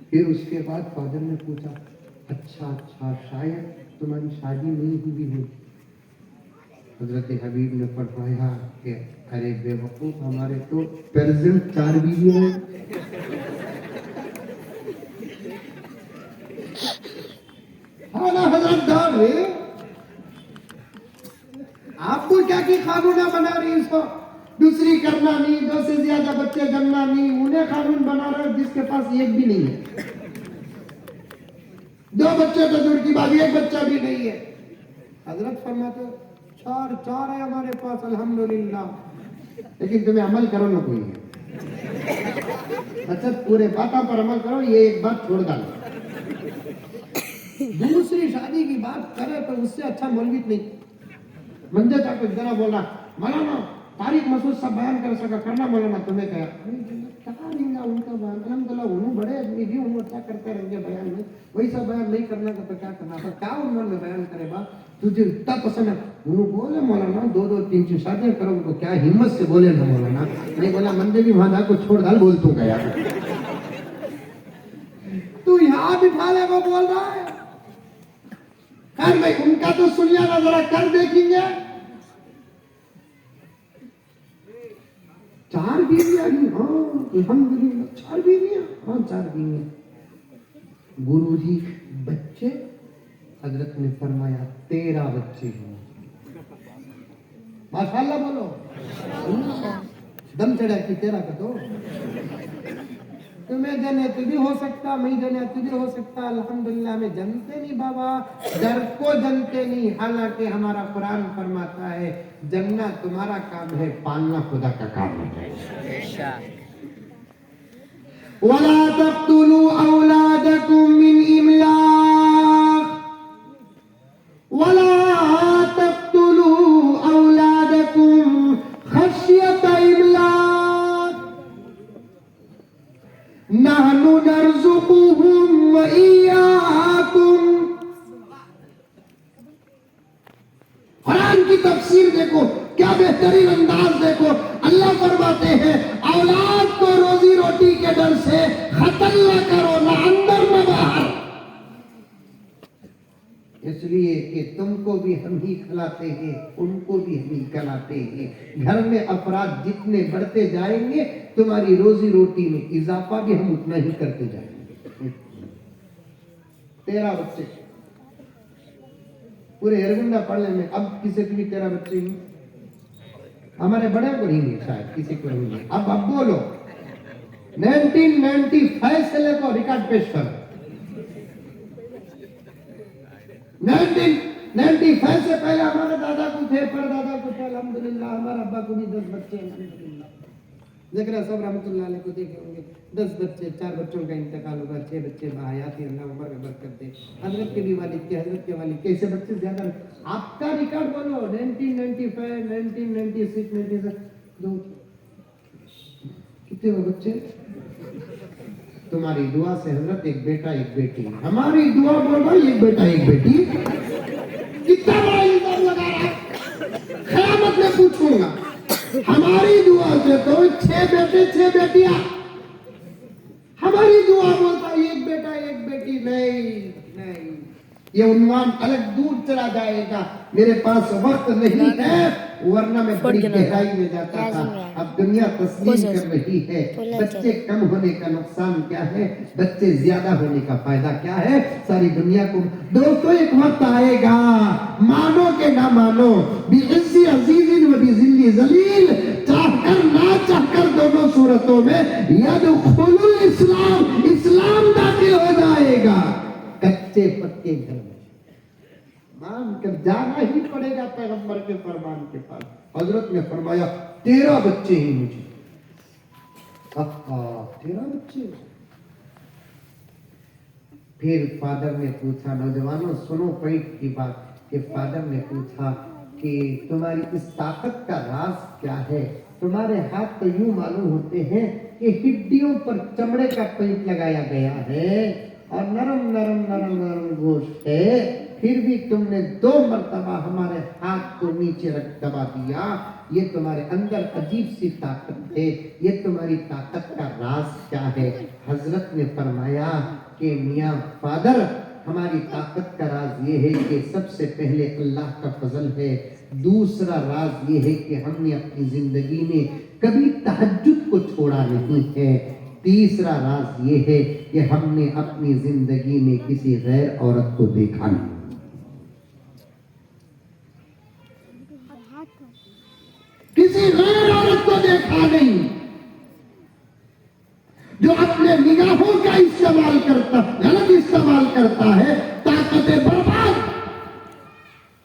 پھر اس کے بعد فادر نے پوچھا اچھا شاید تمہاری شادی نہیں ہوئی ہے. حضرت حبیب نے فرمایا کہ ارے بے وقوف ہمارے تو پریزنٹ 4 بیوی ہیں. حضرت دار ہے آپ کو کیا کی قانون بنا رہی اس کو دوسری کرنا نہیں 2 سے زیادہ بچے جننا نہیں. انہیں قانون بنا رہے جس کے پاس ایک بھی نہیں ہے. 2 بچے تو دور کی بات 1 بچہ بھی نہیں ہے. حضرت فرماتے 4 ہے ہمارے پاس الحمدللہ. لیکن تمہیں عمل کرو نہ کوئی ہے. اچھا پورے باتوں پر عمل کرو. یہ ایک بات چھوڑ ڈالو. دوسری شادی کی بات کرے تو اس سے اچھا مولوی نہیں. منجے چاہ کچھ ذرا بولا مولانا تاریخ مسعود سب بیان کر سکا کرنا مولانا تمہیں کہا ان کا بیان الحمدللہ انہوں بڑے آدمی بھی انہوں اچھا کرتے رہیں گے بیان میں. ویسا بیان نہیں کرنا کا تو کیا کرنا تھا. کیا انہوں نے بیان کرے با تجھے اتنا پسند ہے. انہوں بولے مولانا 2 3 شادیاں کرو تو کیا ہمت سے بولے نا مولانا. نہیں بولا مندے بھی وہاں کو چھوڑ ڈال بول تو گیا تو یہاں بٹھا لے وہ بول رہا ہے. خیر بھائی ان کا تو سن لینا ذرا کر دیکھیں گے. 4 بیویاں ہاں الحمدللہ 4 بیویاں ہاں 4 بیویاں. گرو جی بچے؟ حضرت نے فرمایا 13 بچے ہیں. ماشاءاللہ بولو. دم چڑھا کہ 13 کا تو تمہیں دینے تو بھی ہو سکتا میں دینے تو بھی ہو سکتا. الحمدللہ ہمیں جنتے نہیں بابا در کو جنتے نہیں. حالانکہ ہمارا قرآن فرماتا ہے جننا تمہارا کام ہے پالنا خدا کا کام ہے. وَلَا تَقْتُلُوا أَوْلَادَكُمْ مِنْ إِمْلَاقٍ وَلَا تَقْتُلُوا أَوْلَادَكُمْ خَشْيَةَ إِمْلَاقٍ نَحْنُ نَرْزُقُهُمْ وَإِيَّاكُمْ तफसीर देखो, क्या बेहतरीन अंदाज देखो। अल्लाह फरमाते हैं औलाद को रोजी रोटी के डर से खत्म न करो, ना अंदर न बाहर, इसलिए कि तुमको भी हम ही खिलाते हैं, उनको भी हम ही खिलाते हैं। घर में अफराद जितने बढ़ते जाएंगे तुम्हारी रोजी रोटी में इजाफा भी हम उतना ही करते जाएंगे। 13 बच्चे पूरे यरगुंडा पढ़ने में, अब किसी को भी 13 बच्चे नहीं, हमारे बड़े को नहीं शायद किसी को नहीं। अब बोलो 1995 से लेकर रिकॉर्ड पेश करो। 1995 से पहले हमारे दादा को थे, परदादा को थे, अल्हम्दुलिल्लाह। हमारे अब्बा को भी 10 बच्चे अल्हम्दुलिल्लाह। ज़िक्र सब रहमतुल्लाह अलैह को देखे होंगे, 10 बच्चे, 4 बच्चों का इंतकाल होगा, 6 बच्चे बाहयात ही, अल्लाह उम्र में बरकत दे। हजरत के भी वालिद के, हजरत के वालिद कैसे बच्चे ज्यादा। आपका रिकॉर्ड बोलो 1995, 1996, 97 कितने वो बच्चे। तुम्हारी दुआ से हजरत एक बेटा एक बेटी, हमारी दुआ बोलो एक बेटा एक बेटी। कितना बड़ा इल्जाम लगा रहा है, क़यामत में पूछूंगा। हमारी दुआ से तो 6 बेटे 6 बेटियां, हमारी दुआ बोलता एक बेटा एक बेटी। नहीं, ये उन्वान अलग दूर चला जाएगा, मेरे पास वक्त नहीं है, वरना मैं बड़ी गहराई में जाता था। अब दुनिया तस्लीम कर रही है। बच्चे कम होने का नुकसान क्या है, बच्चे ज्यादा होने का फायदा क्या है, सारी दुनिया को। दोस्तों एक वक्त आएगा, मानो के ना मानो, बिइज़्ज़ि अज़ीज़िन व बिज़िल्लि ज़लील, चाहकर ना चाहकर दोनों सूरतों में यदखुलुल इस्लाम, इस्लाम दाखिल हो जाएगा। कच्चे पक्के घर में मान कर जाना ही पड़ेगा पैगंबर के फरमान के पास। हजरत ने फरमाया 13 बच्चे ही मुझे। 13 बच्चे। फिर फादर ने पूछा, नौजवानों सुनो पॉइंट की बात, कि फादर ने पूछा कि तुम्हारी इस ताकत का राज क्या है। तुम्हारे हाथ तो यूं मालूम होते हैं कि हड्डियों पर चमड़े का पेंट लगाया गया है और नरम नरम नरम नरम गोश्त है, फिर भी तुमने 2 मरतबा हमारे हाथ को नीचे रख दबा दिया। ये तुम्हारे अंदर अजीब सी ताकत है, ये तुम्हारी ताकत का राज क्या है। हजरत ने फरमाया कि मियाँ फादर, हमारी ताकत का राज ये है कि सबसे पहले अल्लाह का फजल है, दूसरा राज ये है कि हमने अपनी जिंदगी में कभी तहज्जुद को छोड़ा नहीं है, तीसरा राज ये है कि हमने अपनी जिंदगी में किसी गैर औरत को देखा नहीं। किसी गैर औरत को देखा नहीं, जो अपने निगाहों का इस्तेमाल करता, गलत इस्तेमाल करता है, ताकतें बर्बाद।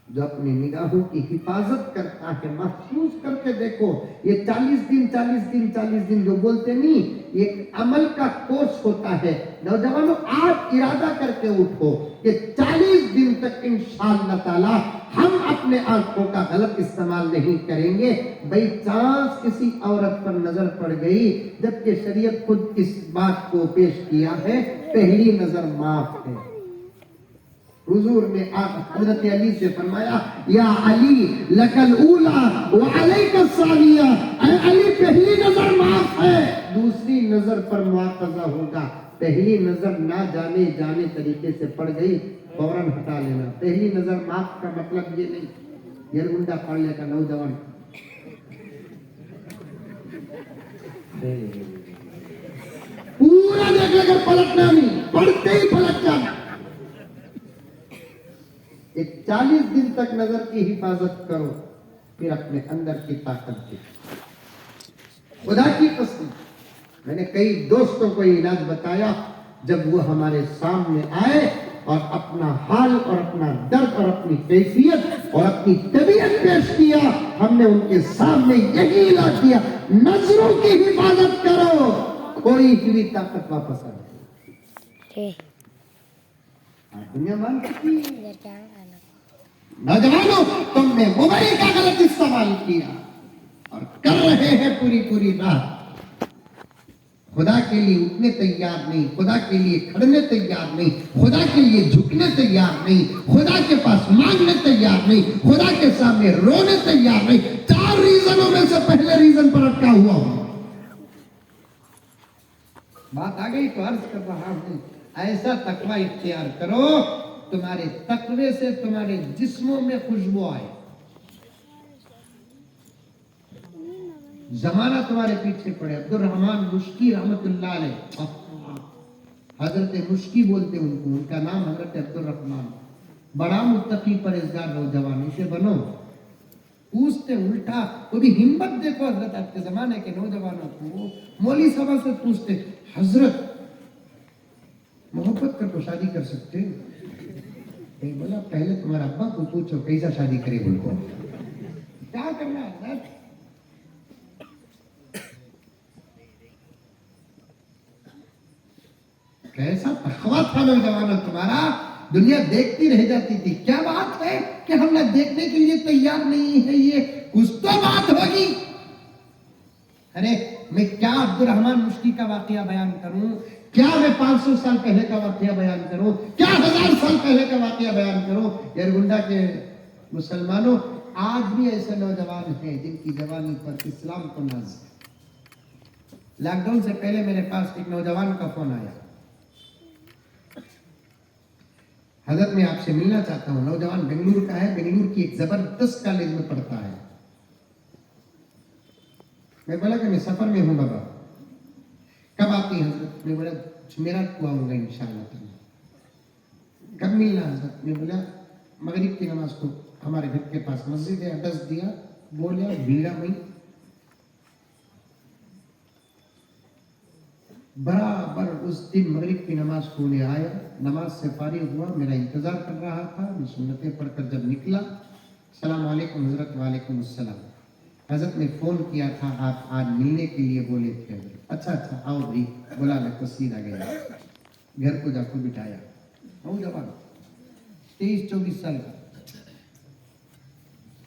जो अपनी निगाहों की हिफाजत करता है, महसूस करके देखो, ये 40 दिन जो बोलते नहीं, ये अमल का कोर्स होता है। नौजवानों आज इरादा करके उठो कि 40 दिन तक इंशाअल्लाह ताला हम अपने आंखों का गलत इस्तेमाल नहीं करेंगे। बाई चांस किसी औरत पर नजर पड़ गई, जबकि शरीयत खुद इस बात को पेश किया है, पहली नजर माफ है। हुजूर ने हजरत अली से फरमाया, या अली लकल ऊला व अलैका सानिया, अली पहली नजर माफ है, दूसरी नजर पर मुआखजा होगा। पहली नजर ना जाने तरीके से पड़ गई, फौरन हटा लेना। पहली नजर माफ का मतलब ये नहीं, यरगुंडा पढ़ने का नौजवान पूरा देख लेकर पलटना नहीं, पढ़ते ही पलट जाना। एक 40 दिन तक नजर की हिफाजत करो, फिर अपने अंदर की ताकत देखो। खुदा की कसम, मैंने कई दोस्तों को इलाज बताया, जब वो हमारे सामने आए और अपना हाल और अपना दर्द और अपनी कैफियत और अपनी तबीयत पेश किया, हमने उनके सामने यही इलाज दिया, नजरों की हिफाजत करो, कोई भी ताकत वापस आ जाए। दुनिया मान सकती है। नौजवानों, तुमने मोबाइल का गलत इस्तेमाल किया और कर रहे हैं पूरी रात। خدا کے لیے اٹھنے تیار نہیں، خدا کے لیے کھڑنے تیار نہیں، خدا کے لیے جھکنے تیار نہیں، خدا کے پاس مانگنے تیار نہیں، خدا کے سامنے رونے تیار نہیں، 4 ریزنوں میں سے پہلے ریزن پر اٹکا ہوا ہوں۔ بات آ گئی تو عرض کر رہا ہوں، ایسا تقوی اختیار کرو تمہارے تقوی سے تمہارے جسموں میں خوشبو آئے، زمانہ تمہارے پیچھے پڑے۔ عبد الرحمن مشکی رحمت اللہ علیہ، حضرت مشکی بولتے ان کو، ان کا نام حضرت عبد الرحمن، بڑا متقی پرہیزگار نوجوان، اسے بنو۔ پوچھتے الٹا، وہ بھی ہمت دیکھو حضرت آپ کے زمانے کے نوجوانوں کو، مولوی صاحب سے پوچھتے حضرت محبت کر تو شادی کر سکتے؟ بولا پہلے تمہارا ابا کو پوچھو کیسا شادی کرے، بول کو کیا کرنا ہے حضرت؟ کیسا تقویٰ تھا نوجوانوں تمہارا، دنیا دیکھتی رہ جاتی تھی۔ کیا بات ہے کہ ہم نہ دیکھنے کے لیے تیار نہیں ہے، یہ کچھ تو بات ہوگی۔ ارے میں کیا عبد الرحمن مشکی کا واقعہ بیان کروں، کیا میں 500 سال پہلے کا واقعہ بیان کروں، کیا 1000 سال پہلے کا واقعہ بیان کروں؟ یرگنڈا کے مسلمانوں، آج بھی ایسے نوجوان ہیں جن کی جوانی پر اسلام کو ناز ہے۔ لاک ڈاؤن سے پہلے میرے پاس ایک نوجوان کا فون آیا، حضرت میں آپ سے ملنا چاہتا ہوں۔ نوجوان بنگلور کا ہے، بنگلور کی ایک زبردست کالج میں پڑھتا ہے۔ میں بولا کہ میں سفر میں ہوں بابا، کب آتی ہیں حضرت؟ میں بولا جمعرات کو آؤں گا انشاءاللہ تعالی۔ کب ملنا حضرت؟ میں بولا مغرب کی نماز کو، ہمارے گھر کے پاس مسجد ہے، ایڈریس دیا، بولیا بھیڑا میں برابر اس دن مغرب کی نماز کو لے آیا، نماز سے فارغ ہوا، میرا انتظار کر رہا تھا، میں سنتیں پڑھ کر جب نکلا، السلام علیکم حضرت۔ وعلیکم السلام حضرت، نے فون کیا تھا، آپ آج ملنے کے لیے بولے تھے حضرت۔ اچھا اچھا آؤ بھائی، بلا میں تصویر آ گیا، گھر کو جا کے بٹھایا، نوجوان 23-24 سال کا،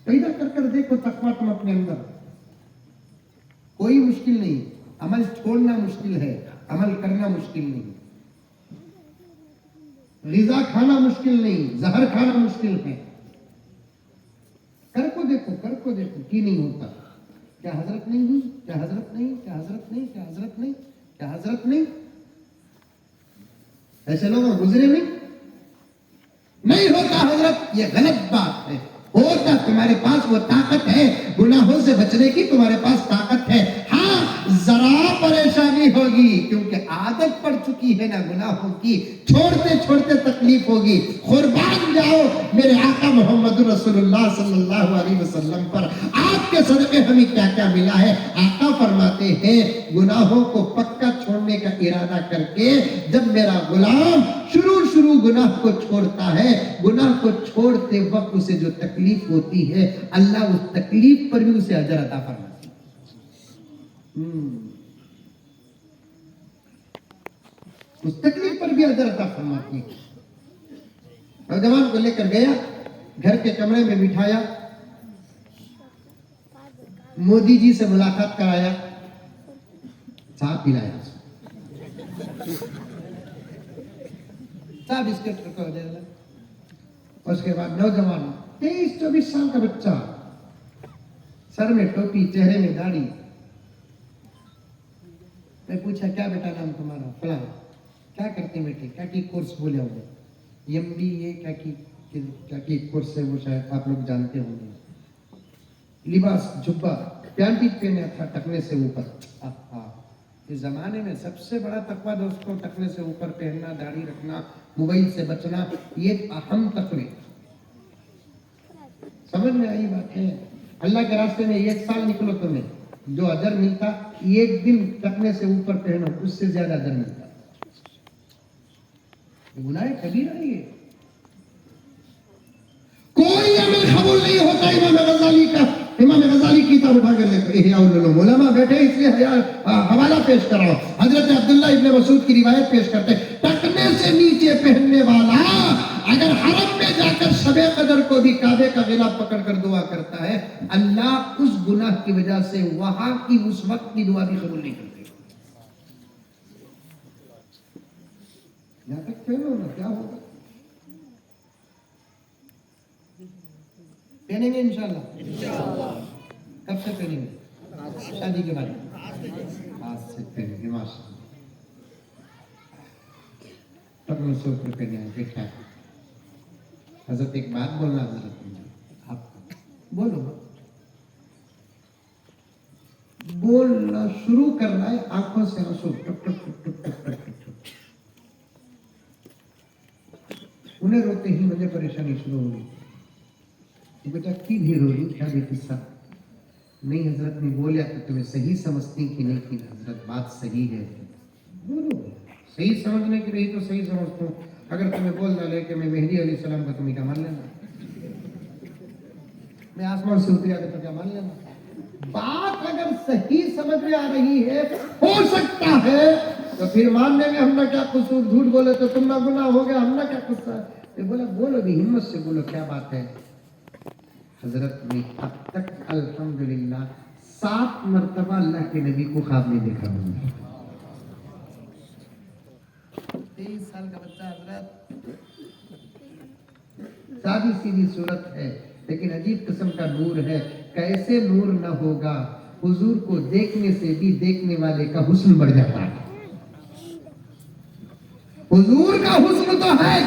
پیدا کر دیکھو تقویٰ تم اپنے اندر، کوئی مشکل نہیں، عمل چھوڑنا مشکل ہے، عمل کرنا مشکل نہیں، غذا کھانا مشکل نہیں، زہر کھانا مشکل ہے، کر کو دیکھو کی نہیں ہوتا۔ کیا حضرت نہیں ہوئی؟ کیا حضرت نہیں؟ کیا حضرت نہیں؟ کیا حضرت نہیں؟ کیا حضرت نہیں؟ ایسے لوگ گزرے نہیں ہوتا حضرت، یہ غلط بات ہے۔ ہوتا تمہارے پاس وہ طاقت ہے، گناہوں سے بچنے کی تمہارے پاس طاقت ہے، ہاں ذرا پریشانی ہوگی کیونکہ عادت پڑ چکی ہے نا گناہوں کی، چھوڑتے چھوڑتے تکلیف ہوگی۔ قربان جاؤ میرے آقا محمد رسول اللہ صلی اللہ علیہ وسلم پر، آپ کے صدقے ہمیں کیا کیا ملا ہے۔ آقا فرماتے ہیں گناہوں کو پکا چھوڑنے کا ارادہ کر کے جب میرا غلام شروع گناہ کو چھوڑتا ہے، گناہ کو چھوڑتے وقت اسے جو تکلیف ہوتی ہے، اللہ اس تکلیف پر بھی اسے اجر عطا فرماتے ہیں، اس تکلیف پر بھی اجر عطا فرماتے ہیں۔ نوجوان کو لے کر گیا، گھر کے کمرے میں بٹھایا، مودی جی سے ملاقات کرایا، چائے پلایا، چائے بسکٹ رکھو دے دیا۔ اس کے بعد نوجوان 23-24 سال کا بچہ، سر میں ٹوپی، چہرے میں داڑھی، میں پوچھا کیا بیٹا نام تمہارا؟ فلاں۔ کیا کرتے بیٹے؟ کیا کی کورس بولے ہوگے؟ MBA کیا کی کورس ہے، وہ شاید آپ لوگ جانتے ہوں گے۔ لباس جبہ پینٹی پہنے تھا ٹکنے سے اوپر۔ اس زمانے میں سب سے بڑا تقویٰ دوستوں ٹکنے سے اوپر پہننا، داڑھی رکھنا، موبائل سے بچنا، یہ اہم تقوی۔ سمجھ میں آئی بات ہے؟ اللہ کے راستے میں 1 سال نکلو تمہیں جو اجر ملتا، 1 دن ٹکنے سے اوپر پہنو اس سے زیادہ اجر ملتا۔ گناہ کبیرہ ہے یہ، کوئی عمل قبول نہیں ہوتا۔ امام غزالی کی کتاب اٹھا کر لے، احیاء العلوم، علماء بیٹھے اس لیے حوالہ پیش کر رہا ہوں۔ حضرت عبداللہ ابن مسعود کی روایت پیش کرتے، ٹکنے سے نیچے پہننے والا اگر حرم میں جا کر شب قدر کو بھی کعبے کا غلاف پکڑ کر دعا کرتا ہے، اللہ اس گناہ کی وجہ سے وہاں کی اس وقت کی دعا بھی قبول نہیں کرتے۔ यहाँ तक खेलो ना, क्या होगा? पहनेंगे इंशाल्लाह। कब से पहनेंगे? शादी के बाद। आज से पहनेंगे माशाल्लाह। तब मैं सो पर पहने बैठा। हजरत एक बात बोलना हजरत मुझे, आप बोलो। बोलना शुरू करना है, आंखों से आंसू टप टप टप टप टप टप टप। उन्हें रोते ही मुझे परेशानी शुरू हो गई। बेटा की भी रो रही, क्या भी किस्सा? नहीं हजरत ने बोला तो तुम्हें सही समझती कि नहीं कि हजरत बात सही है। बोलो, सही समझने की रही तो सही समझता हूँ। अगर तुम्हें बोल डाले कि मैं मेहदी अलैहि सलाम का, तुम्हें क्या मान लेना? मैं आसमान से उतरी आकर तो क्या मान लेना? बात अगर सही समझ में आ रही है, हो सकता है, तो फिर मानने में हमने क्या कसूर? झूठ बोले तो तुम ना गुनाह हो गया, हमने क्या कसूर? बोला बोलो भी, हिम्मत से बोलो, क्या बात है? हजरत ने अब तक अल्हम्दुलिल्लाह 7 मरतबा अल्लाह के नबी को ख्वाब में देखा। 23 साल का बच्चा हजरत, सादी सीधी सूरत है लेकिन अजीब किस्म का नूर है। कैसे नूर न होगा? हुजूर को देखने से भी देखने वाले का हुस्न बढ़ जाता है। हुजूर का हुस्न तो है,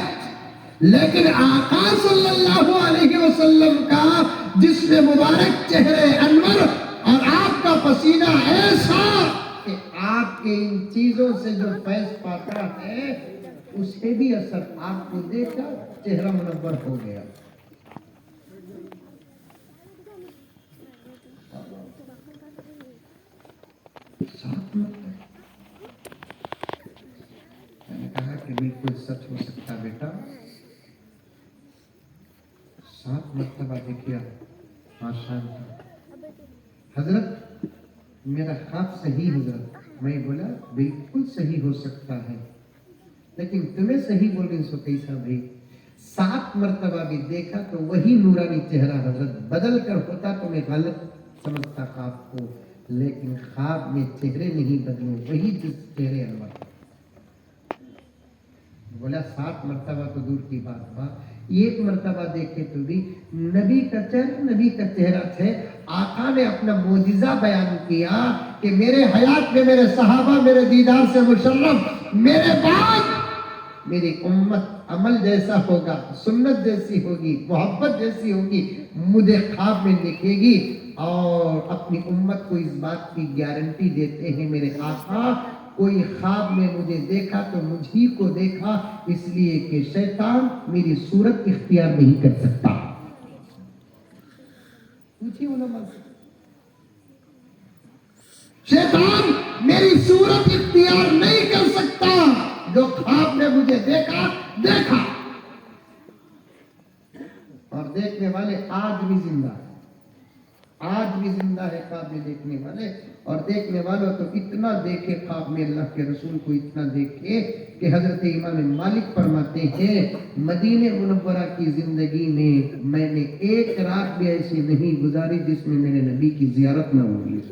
लेकिन आका सल्लल्लाहु अलैहि वसल्लम का जिसमें मुबारक चेहरे अनवर और आपका पसीना ऐसा कि आपके इन चीजों से जो फैज पाता है, उसे भी असर आपको देखा, चेहरा मुनव्वर हो गया। मैंने कहा कि बिल्कुल सच हो सकता बेटा। 7 मरतबा देखिए माशाअल्लाह। हजरत मेरा ख्वाब सही हजरत। मैं बोला बिल्कुल सही हो सकता है, लेकिन तुम्हें सही बोलने से कैसा भाई? 7 मरतबा भी देखा तो वही नूरानी चेहरा हजरत बदल कर होता तो मैं गलत समझता ख्वाब को, लेकिन ख्वाब में चेहरे नहीं बदले, वही जिस चेहरे अनवर। बोला 7 मरतबा तो दूर की बात बा, 1 मरतबा देखे तो भी नबी का चेहरा थे। आका ने अपना मोजिजा बयान किया कि मेरे हयात में मेरे सहाबा मेरे दीदार से मुशर्रफ, मेरे बाद मेरी उम्मत अमल जैसा होगा, सुन्नत जैसी होगी, मोहब्बत जैसी होगी, मुझे ख्वाब में दिखेगी। और अपनी उम्मत को इस बात की गारंटी देते हैं मेरे आका, कोई ख्वाब में मुझे देखा तो मुझी को देखा, इसलिए कि शैतान मेरी सूरत इख्तियार नहीं कर सकता। पूछिए उलमा से, शैतान मेरी सूरत इख्तियार नहीं कर सकता। जो ख्वाब में मुझे देखा और देखने वाले आज भी जिंदा है ख्वाब में देखने वाले। और देखने वालों तो इतना देखे ख्वाब में अल्लाह के रसूल को, इतना देखे कि हजरत इमाम मालिक फरमाते हैं मदीने मुनव्वरा की जिंदगी में मैंने एक रात भी ऐसी नहीं गुजारी जिसमें मेरे नबी की जियारत न हुई।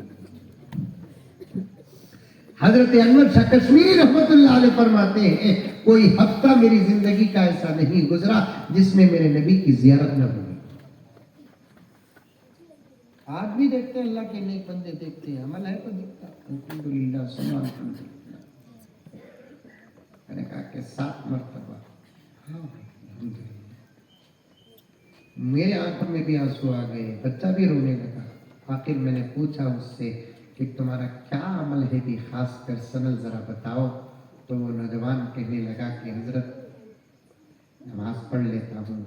हजरत अनवर शाह कश्मीरी रहमतुल्लाह अलैह फरमाते हैं कोई हफ्ता मेरी जिंदगी का ऐसा नहीं गुजरा जिसमें मेरे नबी की जियारत न हुई। आज भी देखते हैं अल्लाह के नेक बंदे, देखते हैं, अमल है तो दिखता। अल्हम्दुलिल्लाह सुभान अल्लाह। मैंने कहा कि 7 मरतबा, हाँ मेरे आंखों में भी आंसू आ गए, बच्चा भी रोने लगा। आखिर मैंने पूछा उससे कि तुम्हारा क्या अमल है भी खास कर सनल जरा बताओ। तो वो नौजवान कहने लगा कि हजरत नमाज पढ़ लेता हूँ,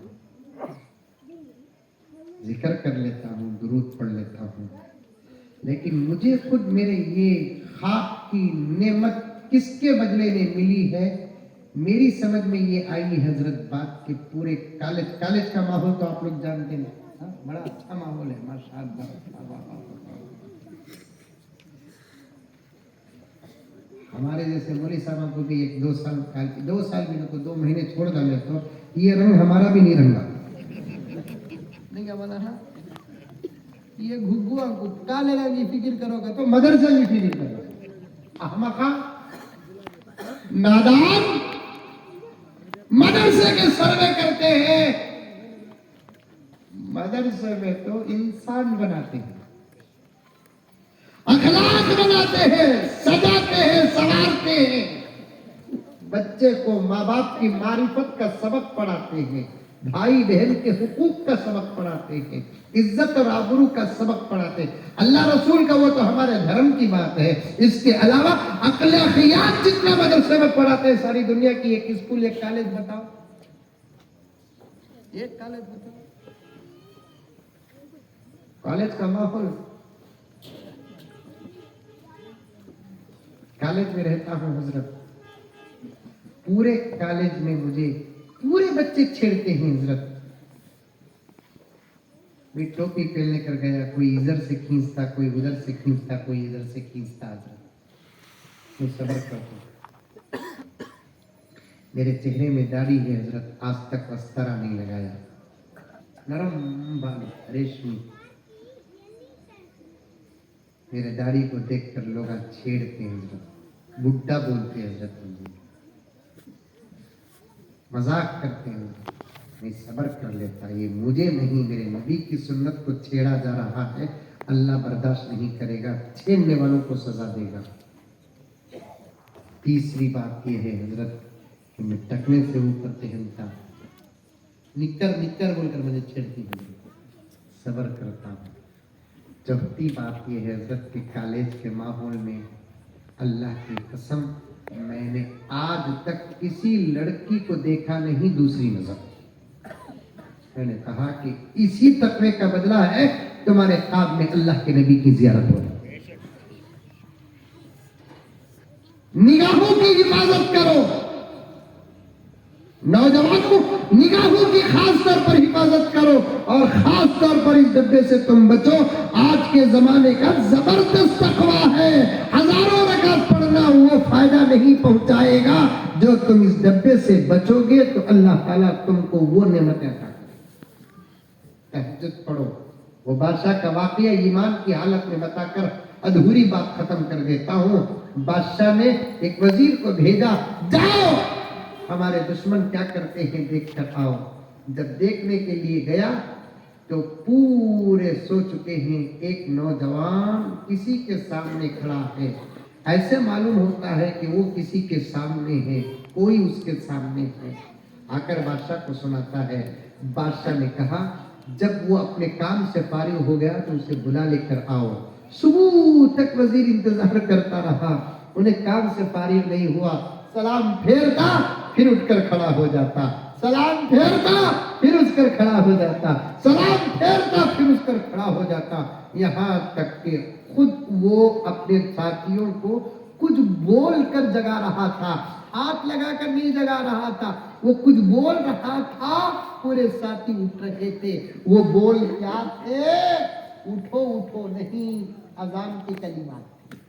जिक्र कर लेता हूँ, दुरूद पढ़ लेता हूँ, लेकिन मुझे खुद मेरे ये ख्वाब की नेमत किसके बदले में मिली है, मेरी समझ में ये आई हजरत बात कि पूरे कॉलेज का माहौल तो आप लोग जानते हैं, बड़ा अच्छा माहौल है माशाअल्लाह। हमारे जैसे मौलवी साहब को भी 2 साल भी को 2 महीने छोड़ डाले तो ये रंग हमारा भी नहीं रंगा नहीं क्या बोला ना, ये घुग्गुआ को काले रंग की फिक्र करोगे तो मदरसे की फिक्र करो। अहमका नादान मदरसे के सर्वे करते हैं, मदरसे में तो इंसान बनाते हैं, अखलाक बनाते हैं, सजाते हैं, संवारते हैं, बच्चे को माँ बाप की मारिफत का सबक पढ़ाते हैं, भाई बहन के हुकूक का सबक पढ़ाते हैं, इज्जत और आबरू का सबक पढ़ाते हैं। अल्लाह रसूल का वो तो हमारे धर्म की बात है, इसके अलावा अखलाकियात जितना मदरसे में पढ़ाते हैं सारी दुनिया की, एक स्कूल एक कॉलेज बताओ, एक कॉलेज बताओ। कॉलेज का माहौल, कॉलेज में रहता हूं हजरत, पूरे कॉलेज में मुझे पूरे बच्चे छेड़ते हैं हजरत। मैं टोपी पहनने कर गया, कोई इधर से खींचता, कोई उधर से खींचता, कोई इधर से खींचता हजरत। मैं सब्र करता हूं, मेरे चेहरे में दाढ़ी है हजरत, आज तक अस्तारा नहीं लगाया, नरम बाल रेशमी। मेरे दाढ़ी को देखकर लोग छेड़ते हैं हजरत, बुड्ढा बोलते हैं हजरत, मुझे मजाक करते हैं। मैं सब्र कर लेता, ये मुझे नहीं मेरे नबी की सुन्नत को छेड़ा जा रहा है, अल्लाह बर्दाश्त नहीं करेगा, छेड़ने वालों को सजा देगा। तीसरी बात यह है हजरत कि मैं टकने से ऊपर पहनता, निक्कर निक्कर बोलकर मुझे छेड़ती है, सब्र करता हूँ। चौथी बात यह है हजरत कि कॉलेज के माहौल में अल्लाह की कसम मैंने आज तक किसी लड़की को देखा नहीं दूसरी नजर। मैंने कहा कि इसी तकवे का बदला है तुम्हारे ख्वाब में अल्लाह के नबी की जियारत हो। निगाहों की हिफाजत करो नौजवानों, निगाहों की खास तौर पर हिफाजत करो, और खास तौर पर इस डब्बे से तुम बचो। आज के जमाने का जबरदस्त तकवा है, हजारों रकात पढ़ना वो फायदा नहीं पहुंचाएगा। जो तुम इस डब्बे से बचोगे तो अल्लाह ताला तुमको वो नेमतें अता करेगा। तहज्जुद पढ़ो। वो बादशाह का वाकया ईमान की हालत में बताकर अधूरी बात खत्म कर देता हूं। बादशाह ने एक वजीर को भेजा, जाओ हमारे दुश्मन क्या करते हैं देख कर आओ। जब देखने के लिए गया तो पूरे सो चुके हैं, एक नौजवान किसी के सामने खड़ा है। ऐसे मालूम होता है कि वो किसी के सामने है, कोई उसके सामने है। आकर बादशाह को सुनाता है। बादशाह ने कहा जब वो अपने काम से फारिग हो गया तो उसे बुला लेकर आओ। सुबह तक वजीर इंतजार करता रहा, उन्हें काम से फारिग नहीं हुआ। सलाम फेरता फिर उठकर खड़ा हो जाता, सलाम फेरता फिर उसकर खड़ा हो जाता, सलाम फेरता फिर उसकर खड़ा हो जाता, यहाँ तक कि खुद वो अपने साथियों को कुछ बोल कर जगा रहा था, हाथ लगाकर नहीं जगा रहा था, वो कुछ बोल रहा था, पूरे साथी उठ रहे थे। वो बोल क्या थे? उठो उठो नहीं, अजान की कलिमात थी।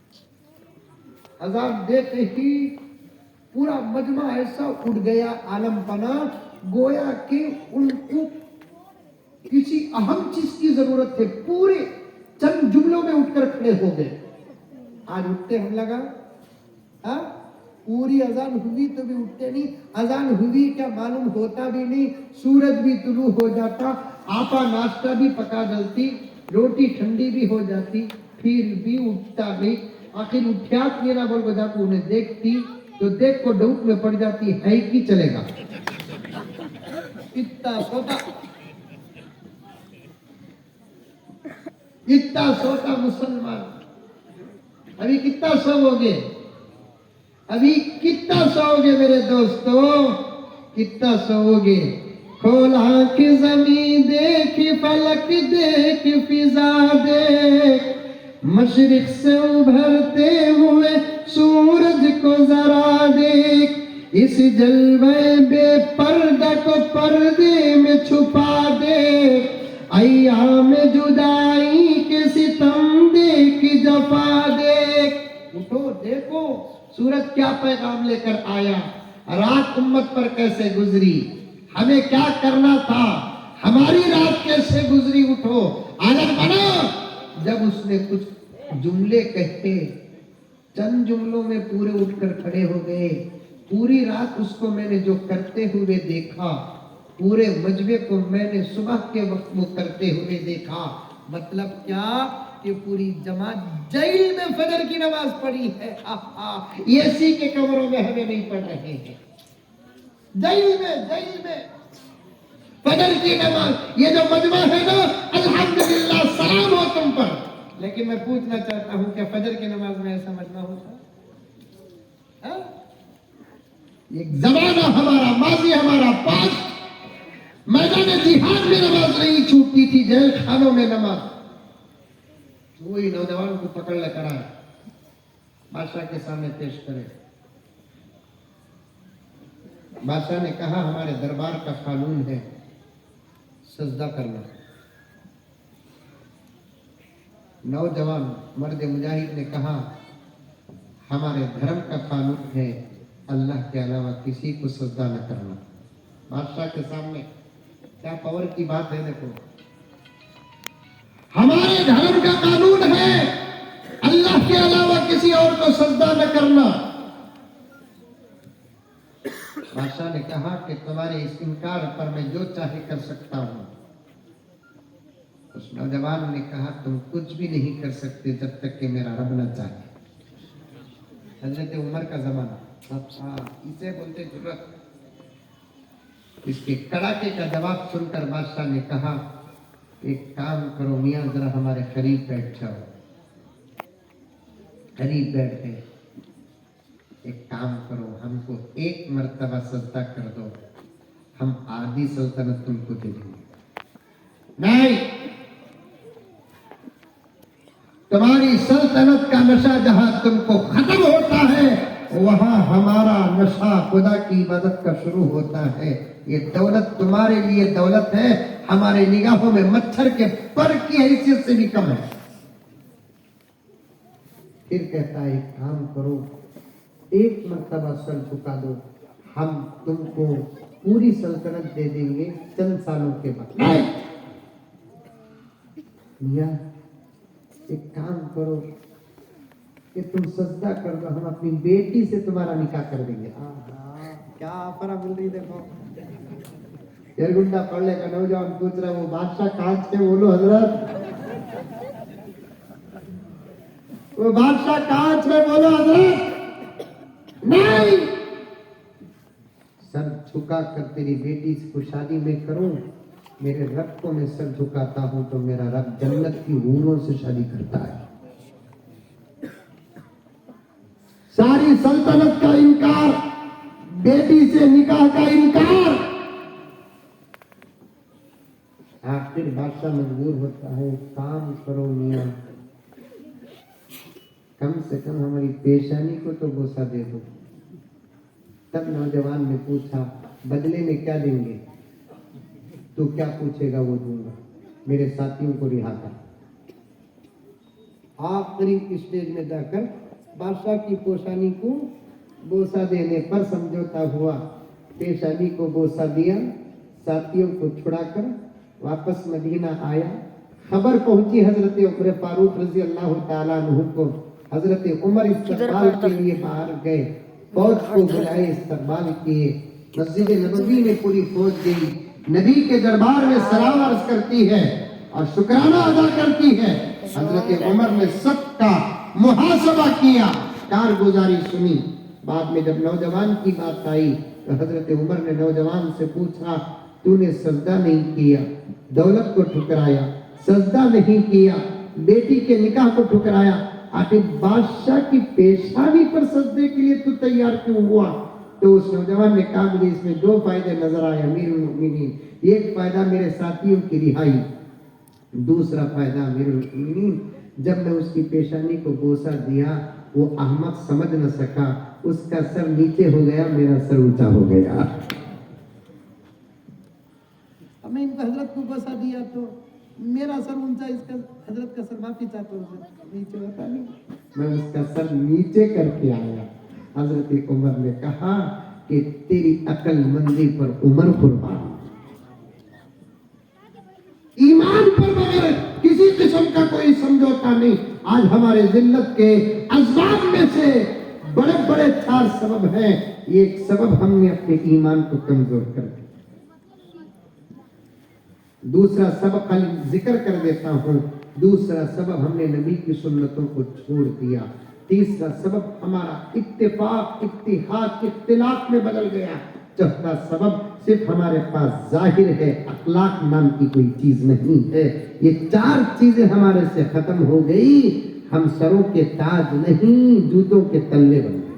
अजान देते ही पूरा मजमा ऐसा उठ गया, आलम पना, गोया कि उनको किसी अहम चीज की जरूरत है। पूरे चंद जुमलों में उठकर खड़े हो गए। आज उठते हम लगा, हाँ पूरी अजान हुई तो भी उठते नहीं, अजान हुई क्या मालूम होता भी नहीं, सूरज भी तुलू हो जाता, आपा नाश्ता भी पका डलती, रोटी ठंडी भी हो जाती, फिर भी उठता नहीं। आखिर उठ्या मेरा बोल बजा को उन्हें देखती तो देख को डूब में पड़ जाती है कि चलेगा। इतना सोता मुसलमान, अभी कितना सोओगे? अभी कितना सोओगे मेरे दोस्तों, कितना सोओगे? खोल आंख ज़मीं देख, फलक देख, फिजा देख, मशरिक से उभरते हुए सूरज को जरा देख, इस जलवे बेपर्दा को पर्दे में छुपा दे, अय्याम जुदाई के सितम देख, जफा देख। उठो देखो सूरज क्या पैगाम लेकर आया, रात उम्मत पर कैसे गुजरी, हमें क्या करना था, हमारी रात कैसे गुजरी। उठो आदत बनो। जब उसने कुछ जुमले कहते, चंद जुमलों में पूरे उठकर खड़े हो गए। पूरी रात उसको मैंने जो करते हुए देखा, पूरे मजबे को मैंने सुबह के वक्त वो करते हुए देखा। मतलब क्या कि पूरी जमात जेल में फजर की नमाज पढ़ी है। एसी के कमरों में हमें नहीं पढ़ रहे हैं, जेल में फजर की नमाज। ये जो मजमा है ना, अल्हम्दुलिल्लाह सलाम हो तुम पर। लेकिन मैं पूछना चाहता हूं, क्या फजर की नमाज में ऐसा मजमा होता? एक जमाना हमारा, माजी हमारा, पास मैदान जिहाद में नमाज नहीं छूटती थी, जेल खानों में नमाज। वही नौजवान को पकड़ लेकर आए, बादशाह के सामने पेश करे। बादशाह ने कहा, हमारे दरबार का कानून है सजदा करना। नौजवान मर्द मुजाहिद ने कहा, हमारे धर्म का कानून है अल्लाह के अलावा किसी को सजदा न करना। बादशाह के सामने क्या पावर की बात है। देखो, हमारे धर्म का कानून है अल्लाह के अलावा किसी और को सजदा न करना। बादशाह ने कहा कि तुम्हारे इस इनकार पर मैं जो चाहे कर सकता हूं। उस नौजवान ने कहा, तुम कुछ भी नहीं कर सकते जब तक कि मेरा रब न चाहे। हजरत उमर का जमाना, इसे बोलते जुर्रत। इसके कड़ाके का जवाब सुनकर बादशाह ने कहा, एक काम करो मियां, जरा हमारे करीब बैठ जाओ। करीब बैठ गए। एक काम करो, हमको एक मर्तबा सजदा कर दो, हम आधी सल्तनत तुमको दे देंगे। नहीं, तुम्हारी सल्तनत का नशा जहां तुमको खत्म होता है, वहां हमारा नशा खुदा की इबादत का शुरू होता है। ये दौलत तुम्हारे लिए दौलत है, हमारे निगाहों में मच्छर के पर की हैसियत से भी कम है। फिर कहता है, एक काम करो, एक मर्तबा सर झुका दो, हम तुमको पूरी सल्तनत दे देंगे चंद सालों के बाद। मियां, एक काम करो कि तुम सजदा कर दो, हम अपनी बेटी से तुम्हारा निकाह कर देंगे। क्या आफरा मिल रही, देखो। गुंडा पढ़ने का नौजवान पूछ रहा है, वो बादशाह कहां से? बोलो हजरत, वो बादशाह कहां से? बोलो हजरत। नहीं, सर झुका कर तेरी बेटी को शादी में करूं, मेरे रब को मैं सर झुकाता हूं तो मेरा रब जन्नत की हूरों से शादी करता है। सारी सल्तनत का इनकार, बेटी से निकाह का इनकार। आखिर बादशाह मजबूर होता है, काम करो मियां, कम से कम हमारी पेशानी को तो बोसा दे दो। तब नौजवान ने पूछा, बदले में क्या देंगे? तू क्या पूछेगा वो दूंगा, मेरे साथियों को रिहा कर। आखिरी स्टेज में जाकर बादशाह की पेशानी को बोसा देने पर समझौता हुआ। पेशानी को बोसा दिया, साथियों को छुड़ाकर वापस मदीना आया। खबर पहुंची हजरत उमर फारूक रजी अल्लाह ताला अन्हु को। हजरत उमर इस्तकबाल के लिए बाहर गए, फौज को बुलाए, इस्तकबाल किए। मस्जिद नबवी में पूरी फौज गई, नबी के दरबार में सलाम अर्ज करती है और शुक्राना अदा करती है। हजरत उमर ने सबका मुहासबा किया, कारगुजारी सुनी। बाद में जब नौजवान की बात आई तो हजरत उमर ने नौजवान से पूछा, तूने सजदा नहीं किया, दौलत को ठुकराया, सजदा नहीं किया, बेटी के निकाह को ठुकराया, आखिर बादशाह की पेशानी पर सजदे के लिए तू तैयार क्यों हुआ? तो उस नौजवान ने कहा, मुझे इसमें दो फायदे नजर आए अमीरुल मोमिनीन। एक फायदा मेरे साथियों की रिहाई, दूसरा फायदा अमीरुल मोमिनीन, जब मैं उसकी पेशानी को बोसा दिया वो अहमक समझ न सका, उसका सर नीचे हो गया, मेरा सर ऊंचा हो गया। अब मैं इनको हजरत को बोसा दिया तो मेरा सर ऊंचा, इसका हजरत का सर माफी चाहता हूँ, नीचे होता नहीं, मैं उसका सर नीचे करके आया। हजरत उमर ने कहा कि तेरी अक्लमंदी पर उमर कुर्बान, ईमान पर बगैर किसी किस्म का कोई समझौता नहीं। आज हमारे जिल्लत के असबाब में से बड़े बड़े 4 सबब हैं। یہ ایک سبب ہم نے اپنے ایمان کو کمزور کر دیا. دوسرا سبب ذکر کر دیتا ہوں. دوسرا سبب ہم نے نبی کی سنتوں کو چھوڑ دیا. تیسرا سبب ہمارا اتفاق، اتحاد، اختلاف میں بدل گیا. چوتھا سبب صرف ہمارے پاس ظاہر ہے، اخلاق نام کی کوئی چیز نہیں ہے. یہ چار چیزیں ہمارے سے ختم ہو گئی. ہم سروں کے تاج نہیں، جوتوں کے تلے بن گئے.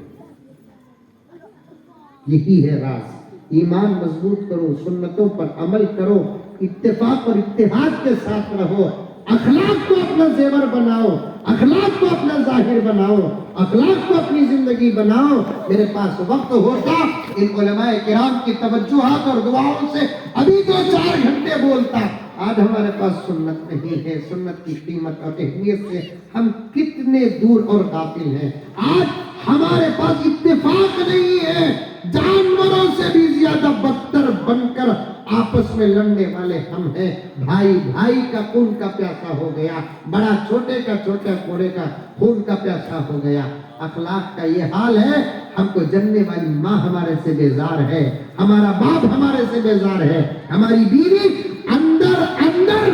یہی ہے راز. ایمان مضبوط کرو، سنتوں پر عمل کرو، اتفاق اور اتحاد کے ساتھ رہو. اخلاق کو اپنا زیور بناؤ، اخلاق کو اپنا ظاہر بناؤ، اخلاق کو اپنی زندگی بناؤ. میرے پاس وقت ہوتا ان علماء کرام کی توجہات اور دعاؤں سے ابھی 2-4 گھنٹے بولتا. آج ہمارے پاس سنت نہیں ہے. سنت کی قیمت اور اہمیت سے ہم کتنے دور اور غافل ہیں. آج ہمارے پاس اتفاق نہیں ہے. جانوروں سے بھی زیادہ بدتر بن کر آپس میں لڑنے والے ہم ہیں. بھائی بھائی کا خون کا پیاسا ہو گیا، بڑا چھوٹے کا، چھوٹا بوڑھے کا خون کا پیاسا ہو گیا. اخلاق کا یہ حال ہے. ہم کو جننے والی ماں ہمارے سے بیزار ہے، ہمارا باپ ہمارے سے بیزار ہے، ہماری بیوی اندر اندر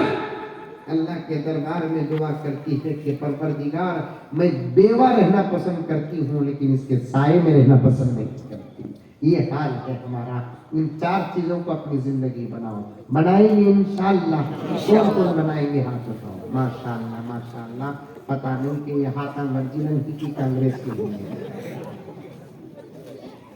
اللہ کے دربار میں دعا کرتی ہے کہ پروردگار میں بیوہ رہنا پسند کرتی ہوں لیکن اس کے سائے میں رہنا پسند نہیں کرتی. یہ حال ہے ہمارا. ان 4 چیزوں کو اپنی زندگی بناؤ. بنائیں گے انشاءاللہ. کون بنائیں گے؟ ہاتھ اٹھاؤ. ماشاءاللہ ماشاءاللہ. پتہ نہیں کہ یہ ہاتھ ورجنل کی کانگریس کی ہے.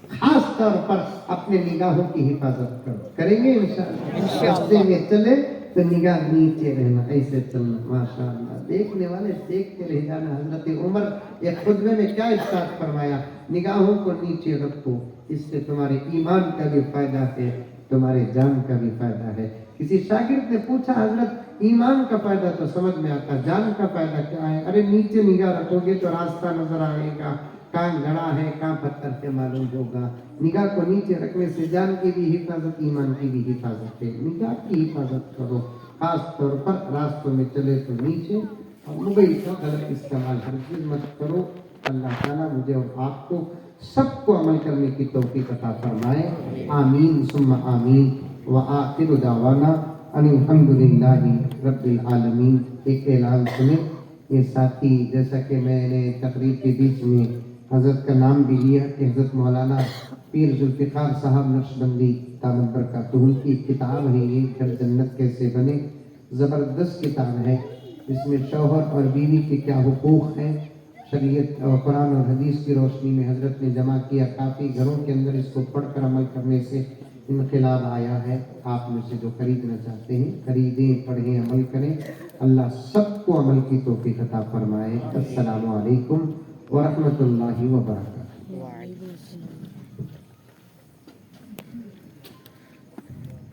خاص طور پر اپنے نگاہوں کی حفاظت کرو. کریں گے انشاءاللہ. راستے میں چلے تو نگاہ نیچے رہنا، ایسے چلنا. ماشاءاللہ. دیکھنے والے دیکھتے رہ جانا. حضرت عمر ایک خطبے میں کیا ارشاد فرمایا؟ نگاہوں کو نیچے رکھو، اس سے تمہارے ایمان کا بھی فائدہ ہے، تمہارے جان کا بھی فائدہ ہے. کسی شاگرد نے پوچھا حضرت ایمان کا فائدہ تو سمجھ میں آتا، جان کا فائدہ کیا ہے؟ ارے نیچے نگاہ رکھو گے تو راستہ نظر آئے گا، کہاں گڑا ہے کہاں پتھر سے معلوم ہوگا. نگاہ کو نیچے رکھنے سے جان کی بھی حفاظت، ایمان کی بھی حفاظت ہے. نگاہ کی حفاظت کرو. خاص طور پر راستوں میں چلے تو نیچے، اور موبائل کا غلط استعمال ہرگز مت کرو. اللہ تعالیٰ مجھے اور آپ کو سب کو عمل کرنے کی توفیق عطا فرمائے. آمین ثم آمین. وآخر دعوانا ان الحمدللہ رب العالمین. ایک اعلان سنیں. یہ ساتھی جیسا کہ میں نے تقریر کے بیچ میں حضرت کا نام بھی لیا کہ حضرت مولانا پیر ذوالفقار صاحب نقشبندی دامت برکاتہ کی کتاب ہے یہ گھر جنت کیسے بنے. زبردست کتاب ہے. اس میں شوہر اور بیوی کے کیا حقوق ہیں شریعت اور قرآن اور حدیث کی روشنی میں حضرت نے جمع کیا. کافی گھروں کے اندر اس کو پڑھ کر عمل کرنے سے انقلاب آیا ہے. آپ میں سے جو خریدنا چاہتے ہیں خریدیں، پڑھیں، عمل کریں. اللہ سب کو عمل کی توفیق عطا فرمائے. السلام علیکم ورحمۃ اللہ وبرکاتہ.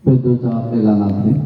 پھر 2-4 اعلانات ہیں.